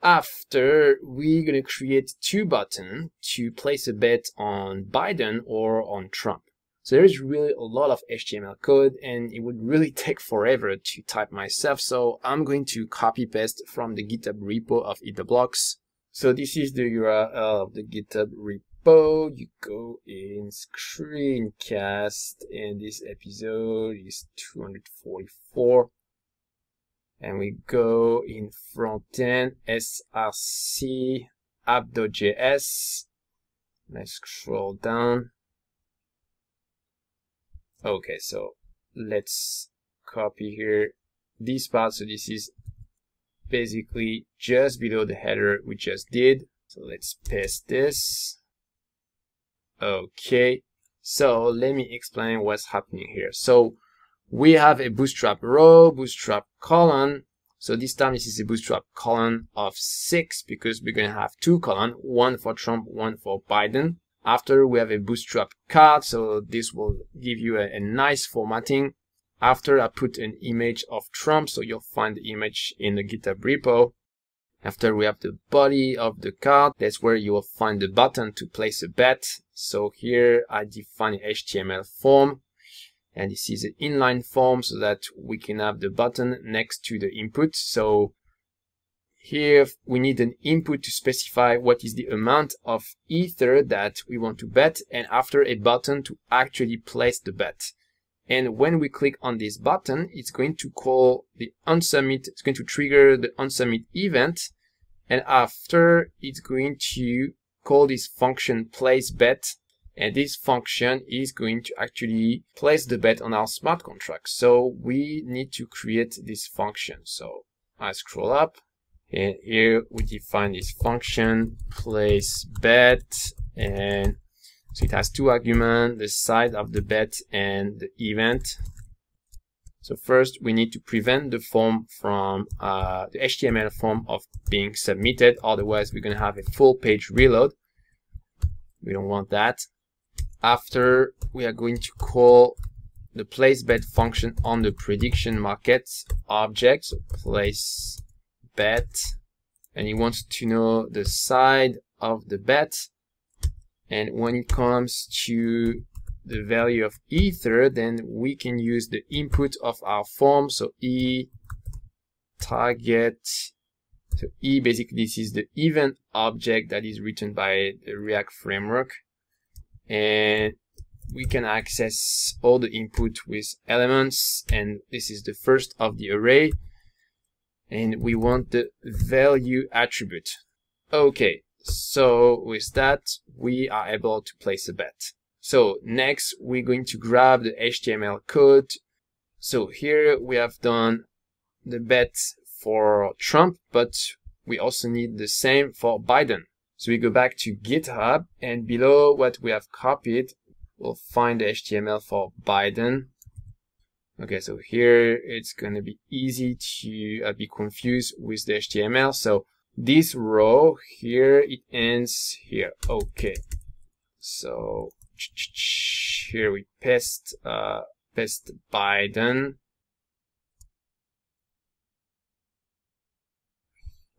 after, we're going to create 2 buttons to place a bet on Biden or on Trump. So there is really a lot of HTML code, and it would really take forever to type myself. So I'm going to copy paste from the GitHub repo of EatTheBlocks. So this is the URL of the GitHub repo. You go in screencast, and this episode is 244. And we go in Frontend, src app.js. Let's scroll down. Okay, so let's copy here this part. So this is basically just below the header we just did. So let's paste this. Okay, so let me explain what's happening here. So we have a Bootstrap row, Bootstrap column. So this time this is a Bootstrap column of 6 because we're going to have 2 columns, one for Trump, one for Biden. After, we have a Bootstrap card, so this will give you a nice formatting. After, I put an image of Trump, so you'll find the image in the GitHub repo. After, we have the body of the card. That's where you will find the button to place a bet. So here I define an HTML form, and this is an inline form so that we can have the button next to the input. So here we need an input to specify what is the amount of Ether that we want to bet, and after a button to actually place the bet. And when we click on this button, it's going to call the onSubmit. It's going to trigger the onSubmit event. And after, it's going to call this function placeBet. And this function is going to actually place the bet on our smart contract. So we need to create this function. So I scroll up, and here we define this function placeBet, and so it has two arguments, the size of the bet and the event. So first we need to prevent the form from the HTML form of being submitted, otherwise we're going to have a full page reload. We don't want that. After, we are going to call the placeBet function on the prediction market object. So placeBet, and it wants to know the size of the bet. And when it comes to the value of Ether, then we can use the input of our form. So E target. So E, basically this is the event object that is written by the React framework. And we can access all the input with elements, and this is the first of the array, and we want the value attribute. Okay, so with that we are able to place a bet. So next we're going to grab the HTML code. So here we have done the bet for Trump, but we also need the same for Biden. So we go back to GitHub, and below what we have copied, we'll find the HTML for Biden. Okay, so here it's going to be easy to be confused with the HTML. So this row here, it ends here. Okay, so here we paste Biden.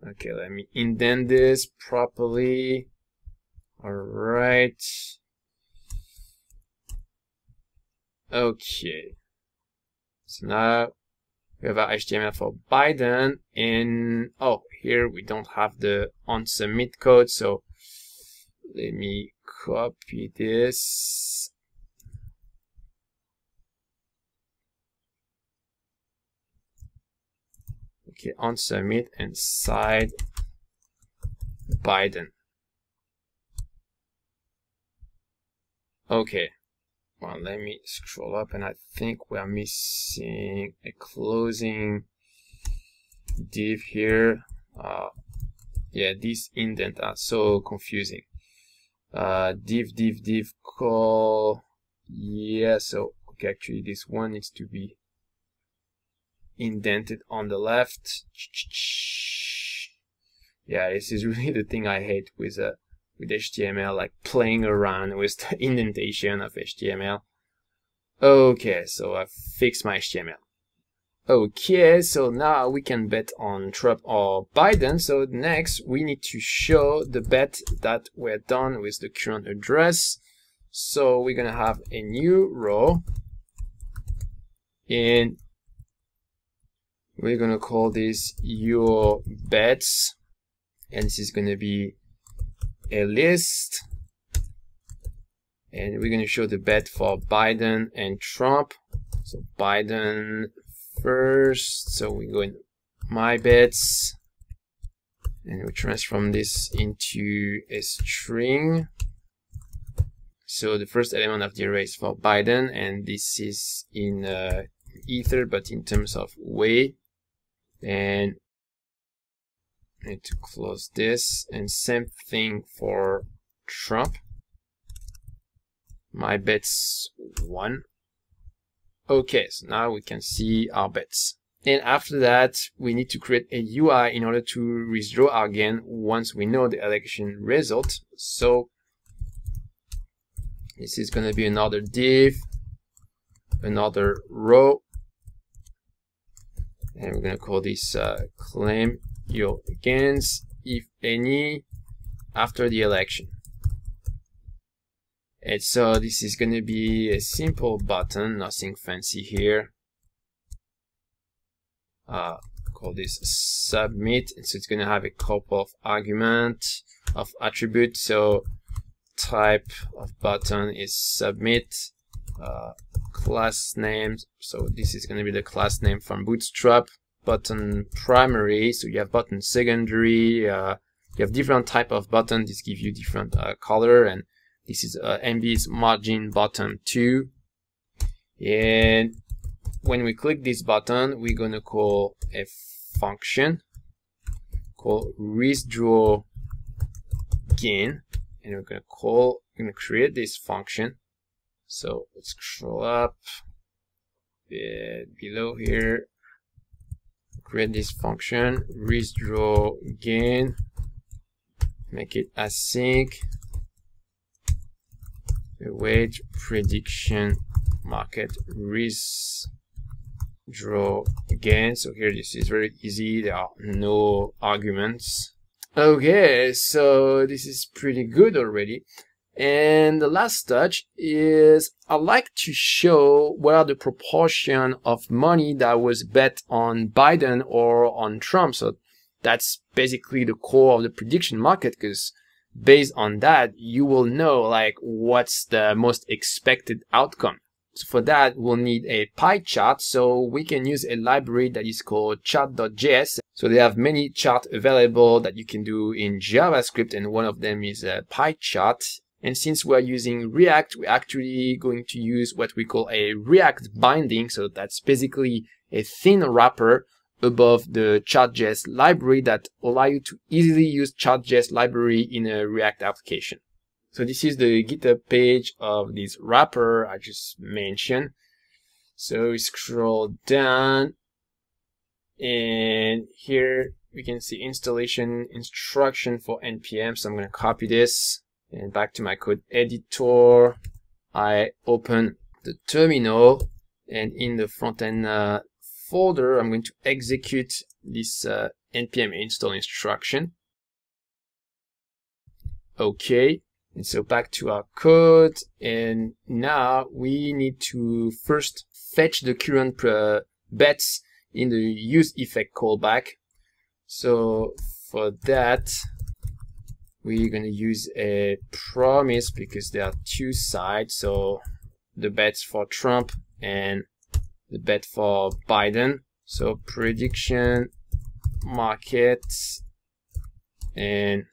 Okay, let me indent this properly. All right. Okay. So now we have our HTML for Biden, and oh, here we don't have the onSubmit code. So let me copy this. Okay, onSubmit and side Biden. Okay, well, let me scroll up, and I think we are missing a closing div here. Yeah, these indents are so confusing. Div call. Yeah, so okay, actually this one needs to be indented on the left. Yeah, this is really the thing I hate with HTML, like playing around with the indentation of HTML. Okay, so I fixed my HTML. Okay, so now we can bet on Trump or Biden. So next we need to show the bet that we're done with the current address. So we're gonna have a new row, and we're gonna call this your bets, and this is gonna be a list, and we're gonna show the bet for Biden and Trump. So Biden first, so we go in my bets, and we transform this into a string. So the first element of the array is for Biden, and this is in Ether, but in terms of weight. And I need to close this, and same thing for Trump. My bets 1. Okay, so now we can see our bets. And after that, we need to create a UI in order to withdraw our gain once we know the election result. So this is going to be another div, another row, and we're going to call this claim your gains, if any, after the election. And so this is going to be a simple button, nothing fancy here. Call this submit, and so it's going to have a couple of arguments of attributes. So type of button is submit, class names. So this is going to be the class name from Bootstrap. Button primary, so you have button secondary, you have different type of button. This gives you different color, and this is MB's margin button 2. And when we click this button, we're going to call a function called withdraw gain, and we're going to create this function. So let's scroll up below here. Create this function, withdraw gain, make it async, await prediction market withdraw gain. So here this is very easy, there are no arguments. Okay, so this is pretty good already. And the last touch is I like to show what are the proportion of money that was bet on Biden or on Trump. So that's basically the core of the prediction market, because based on that, you will know like what's the most expected outcome. So for that, we'll need a pie chart. So we can use a library that is called chart.js. So they have many charts available that you can do in JavaScript, and one of them is a pie chart. And since we're using React, we're actually going to use what we call a React binding. So that's basically a thin wrapper above the chart.js library that allow you to easily use chart.js library in a React application. So this is the GitHub page of this wrapper I just mentioned. So we scroll down, and here we can see installation instruction for NPM. So I'm going to copy this. And back to my code editor, I open the terminal, and in the Frontend folder, I'm going to execute this npm install instruction. Okay, and so back to our code, and now we need to first fetch the current bets in the use effect callback. So for that, we're going to use a promise because there are two sides. So the bets for Trump and the bet for Biden. So prediction market, and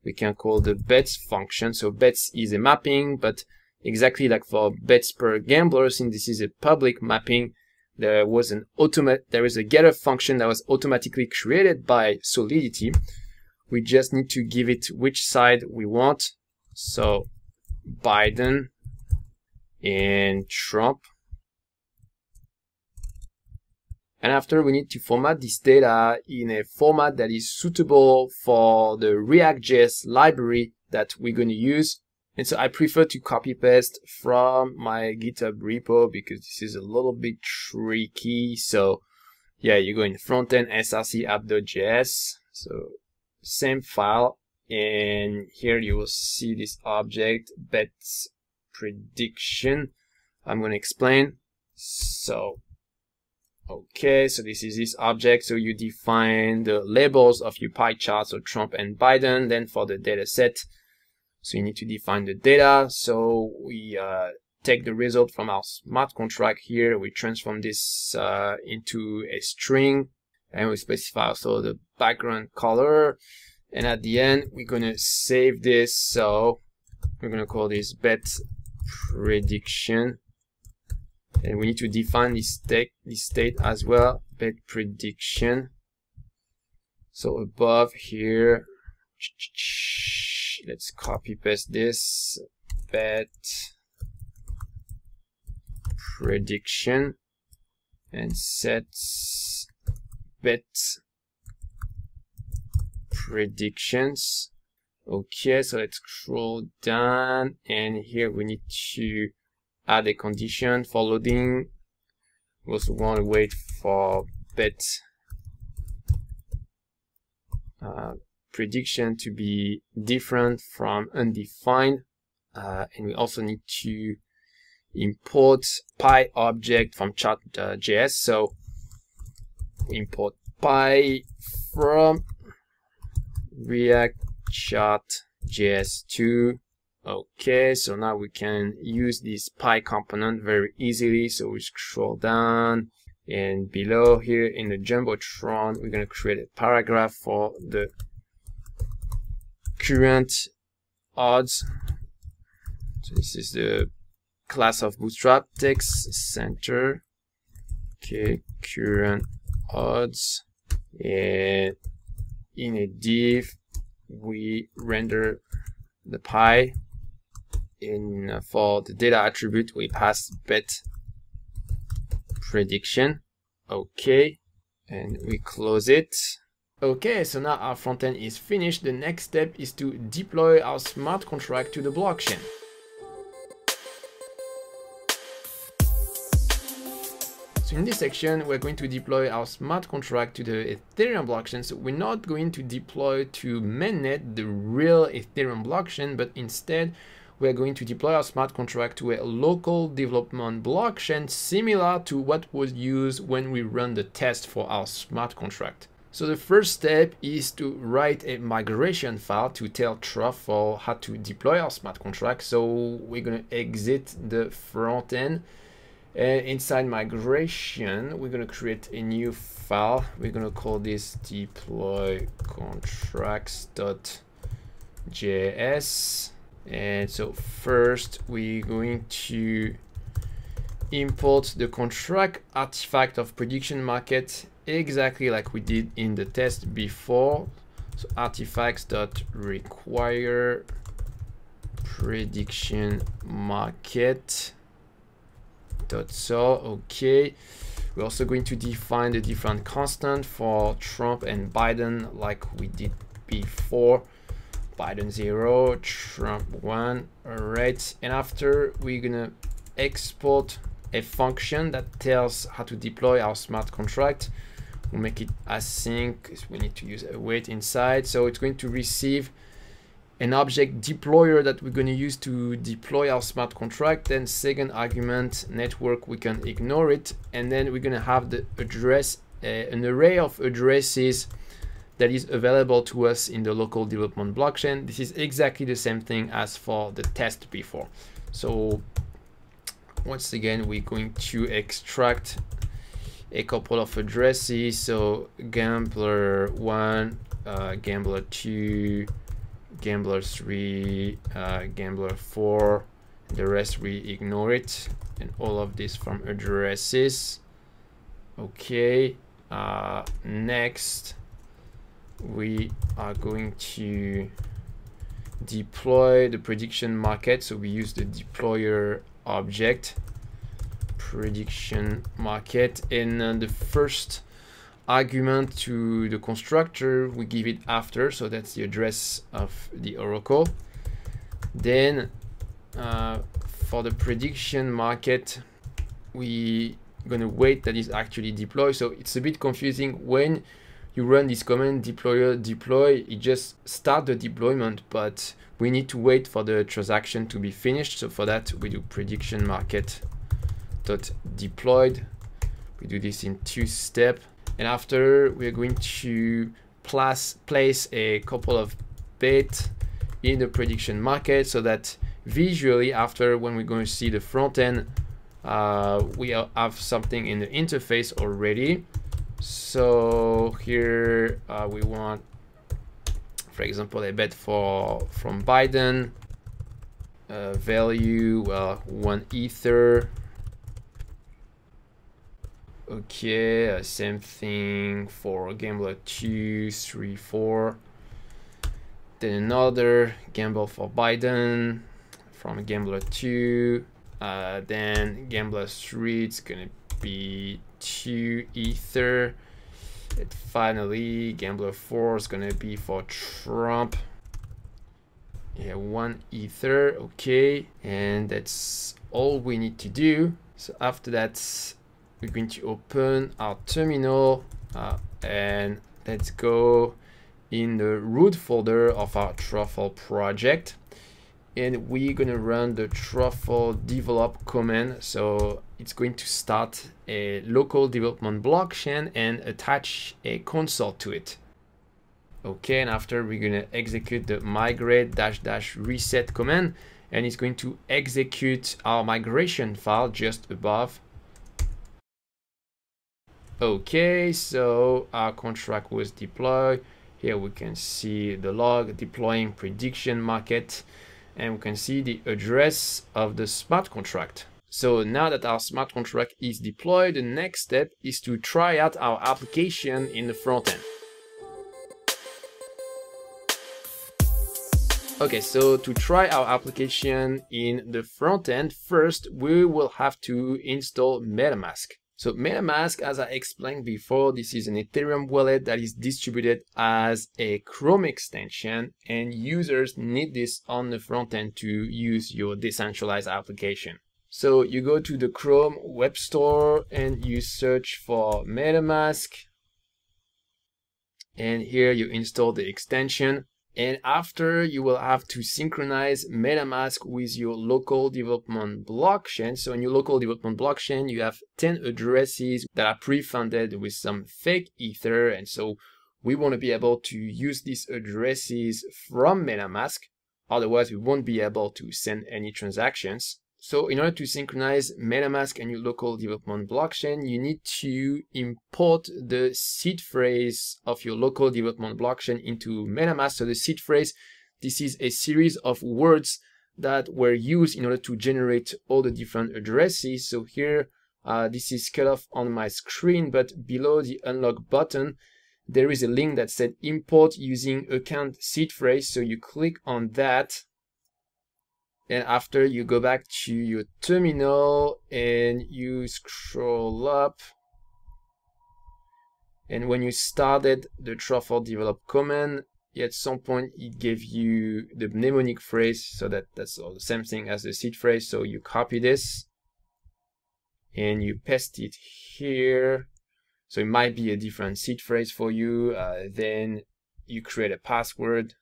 we can call the bets function. So bets is a mapping, but exactly like for bets per gambler, since this is a public mapping, there is a getter function that was automatically created by Solidity. We just need to give it which side we want. So Biden and Trump. And after, we need to format this data in a format that is suitable for the React.js library that we're going to use. And so I prefer to copy paste from my GitHub repo because this is a little bit tricky. So yeah, you go in Frontend src app.js. So same file, and here you will see this object bets prediction. I'm going to explain. So okay, so this is this object. So you define the labels of your pie chart, so Trump and Biden. Then for the data set, so you need to define the data. So we take the result from our smart contract here. We transform this into a string, and we specify also the background color. And at the end, we're going to save this. So we're going to call this bet prediction. And we need to define this state as well, bet prediction. So above here, let's copy paste this, bet prediction, and set bet predictions. Okay, so let's scroll down, and here we need to add a condition for loading. We also want to wait for bet prediction to be different from undefined, and we also need to import pie object from chart.js. So we import pie from React chart.js2 Okay, so now we can use this Pi component very easily. So we scroll down, and below here in the Jumbotron, we're going to create a paragraph for the current odds. So this is the class of Bootstrap text center. Okay, current odds, and in a div we render the Pi. In for the data attribute we pass bet prediction. Okay, and we close it. Okay, so now our front end is finished. The next step is to deploy our smart contract to the blockchain. So in this section, we're going to deploy our smart contract to the Ethereum blockchain. So we're not going to deploy to mainnet, the real Ethereum blockchain, but instead we're going to deploy our smart contract to a local development blockchain similar to what was used when we run the test for our smart contract. So the first step is to write a migration file to tell Truffle how to deploy our smart contract. So we're going to exit the front end. And inside migration, we're going to create a new file. We're going to call this deploy contracts.js. And so first we're going to import the contract artifact of prediction market exactly like we did in the test before. So artifacts.require prediction market .sol. Okay, we're also going to define the different constant for Trump and Biden like we did before. Biden 0, Trump 1. All right, and after we're gonna export a function that tells how to deploy our smart contract. We'll make it async because we need to use a wait inside. So it's going to receive an object deployer that we're going to use to deploy our smart contract. Then second argument network, we can ignore it, and then we're going to have the address, an array of addresses that is available to us in the local development blockchain. This is exactly the same thing as for the test before. So once again, we're going to extract a couple of addresses. So gambler 1, gambler 2, gambler 3, gambler 4, the rest we ignore it, and all of this from addresses. Okay, next we are going to deploy the prediction market. So we use the deployer object prediction market, and the first argument to the constructor we give it after, so that's the address of the oracle. Then for the prediction market, we gonna wait that is actually deployed. So it's a bit confusing when you run this command deployer deploy, it just start the deployment, but we need to wait for the transaction to be finished. So for that we do prediction market dot deployed. We do this in 2 steps, and after we're going to place a couple of bits in the prediction market so that visually after, when we're going to see the front end, we have something in the interface already. So here we want, for example, a bet from Biden, value 1 Ether. Okay, same thing for gambler 2, 3, 4. Then another gamble for Biden from gambler 2. Then gambler 3, it's gonna be 2 Ether. And finally, gambler 4 is gonna be for Trump. Yeah, 1 Ether. Okay, and that's all we need to do. So after that, we're going to open our terminal and let's go in the root folder of our Truffle project, and we're going to run the Truffle develop command. So it's going to start a local development blockchain and attach a console to it. Okay, and after we're gonna execute the migrate -- reset command, and it's going to execute our migration file just above. Okay, so our contract was deployed. Here we can see the log deploying prediction market, and we can see the address of the smart contract. So now that our smart contract is deployed, the next step is to try out our application in the front end. Okay, so to try our application in the front end, first we will have to install MetaMask. So MetaMask, as I explained before, this is an Ethereum wallet that is distributed as a Chrome extension, and users need this on the front end to use your decentralized application. So you go to the Chrome web store and you search for MetaMask, and here you install the extension. And after, you will have to synchronize MetaMask with your local development blockchain. So in your local development blockchain, you have 10 addresses that are pre-funded with some fake Ether. And so we want to be able to use these addresses from MetaMask. Otherwise, we won't be able to send any transactions. So in order to synchronize MetaMask and your local development blockchain, you need to import the seed phrase of your local development blockchain into MetaMask. So the seed phrase, this is a series of words that were used in order to generate all the different addresses. So here, this is cut off on my screen, but below the unlock button, there is a link that said import using account seed phrase. So you click on that. And after, you go back to your terminal and you scroll up. And when you started the Truffle develop command, at some point it gave you the mnemonic phrase, so that's all the same thing as the seed phrase. So you copy this and you paste it here. So it might be a different seed phrase for you. Then you create a password,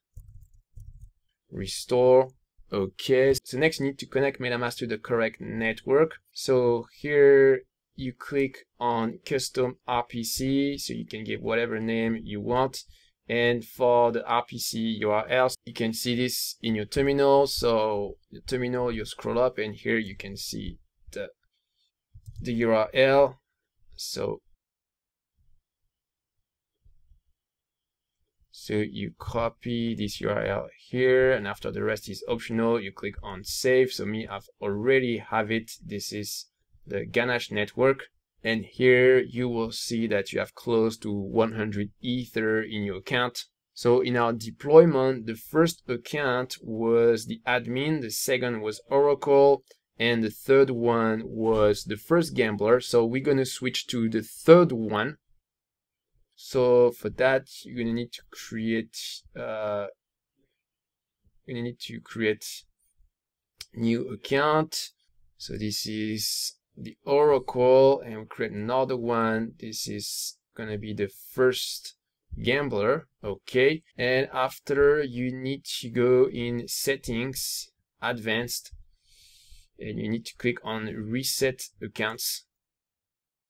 restore. Okay, so next you need to connect MetaMask to the correct network. So here you click on custom RPC, so you can give whatever name you want. And for the RPC URL, you can see this in your terminal. So the terminal, you scroll up and here you can see the URL. So you copy this URL here, and after, the rest is optional. You click on save. So me, I've already have it. This is the Ganache network. And here you will see that you have close to 100 Ether in your account. So in our deployment, the first account was the admin, the second was Oracle, and the third one was the first gambler. So we're going to switch to the third one. So for that, you're gonna need to create new account. So this is the Oracle, and we create another one. This is gonna be the first gambler. Okay, and after, you need to go in settings, advanced, and you need to click on reset accounts.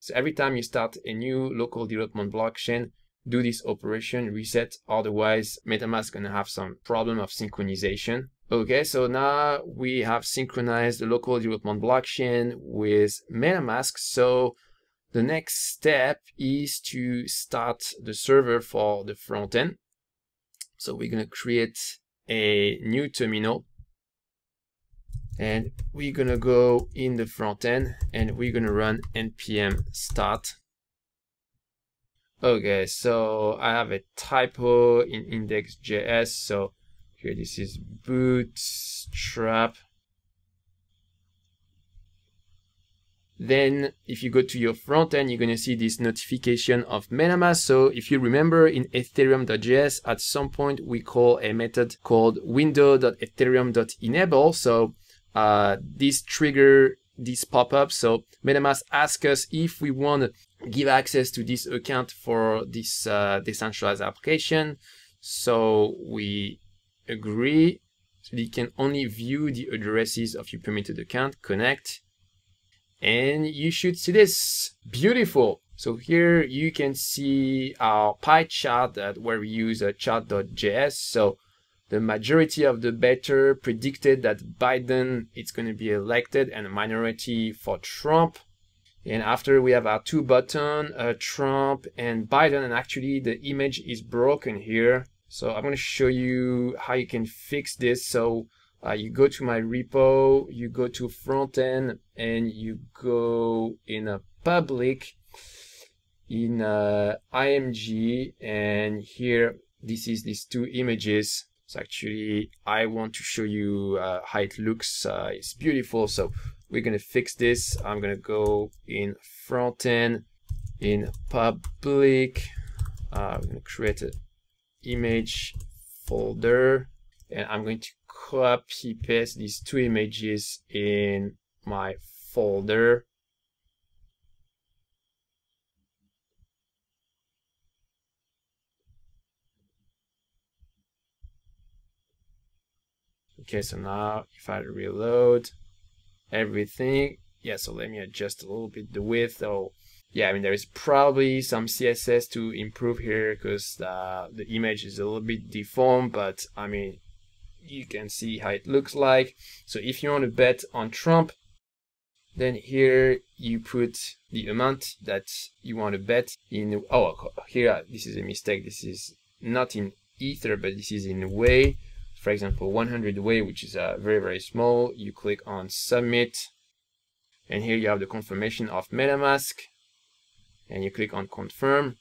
So every time you start a new local development blockchain, do this operation, reset. Otherwise, MetaMask is going to have some problem of synchronization. Okay, so now we have synchronized the local development blockchain with MetaMask. So the next step is to start the server for the front end. So we're going to create a new terminal. And we're gonna go in the front end and we're gonna run npm start. Okay, so I have a typo in index.js. So here, this is bootstrap. Then if you go to your front end, you're gonna see this notification of MetaMask. So if you remember, in Ethereum.js, at some point we call a method called window.ethereum.enable. So this trigger this pop-up. So MetaMask asks us if we want to give access to this account for this decentralized application. So we agree. So you can only view the addresses of your permitted account, connect, and you should see this. Beautiful. So here you can see our pie chart where we use chart.js. So the majority of the better predicted that Biden is going to be elected and a minority for Trump. And after we have our two buttons, Trump and Biden, and actually the image is broken here. So I'm going to show you how you can fix this. So you go to my repo, you go to Frontend, and you go in a public, in IMG, and here this is these two images. So actually I want to show you how it looks. It's beautiful. So we're going to fix this. I'm going to go in Frontend, in public, I'm going to create an image folder, and I'm going to copy paste these two images in my folder. Okay, so now if I reload everything, yeah, so let me adjust a little bit the width. So yeah, I mean, there is probably some CSS to improve here because the image is a little bit deformed, but I mean, you can see how it looks like. So if you want to bet on Trump, then here you put the amount that you want to bet in. Oh, here, this is a mistake. This is not in Ether, but this is in Way. For example, 100 Way, which is very, very small. You click on Submit, and here you have the confirmation of MetaMask, and you click on Confirm,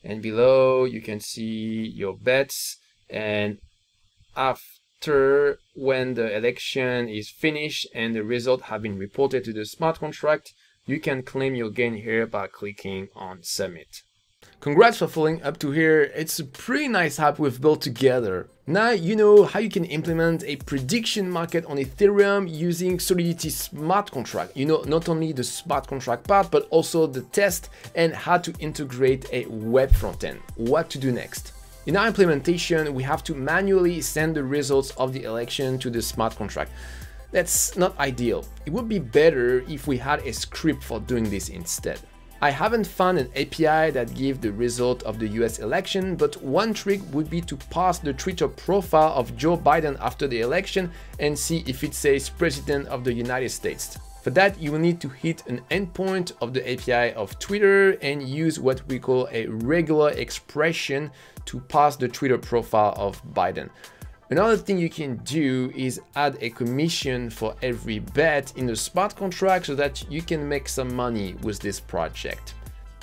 and below you can see your bets. And after, when the election is finished and the result have been reported to the smart contract, you can claim your gain here by clicking on Submit. Congrats for following up to here. It's a pretty nice app we've built together. Now you know how you can implement a prediction market on Ethereum using Solidity smart contract. You know not only the smart contract part, but also the test and how to integrate a web frontend. What to do next? In our implementation, we have to manually send the results of the election to the smart contract. That's not ideal. It would be better if we had a script for doing this instead. I haven't found an API that gives the result of the US election, but one trick would be to parse the Twitter profile of Joe Biden after the election and see if it says President of the United States. For that, you will need to hit an endpoint of the API of Twitter and use what we call a regular expression to parse the Twitter profile of Biden. Another thing you can do is add a commission for every bet in the smart contract so that you can make some money with this project.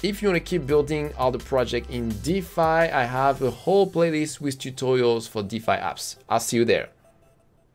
If you want to keep building all the project in DeFi, I have a whole playlist with tutorials for DeFi apps. I'll see you there.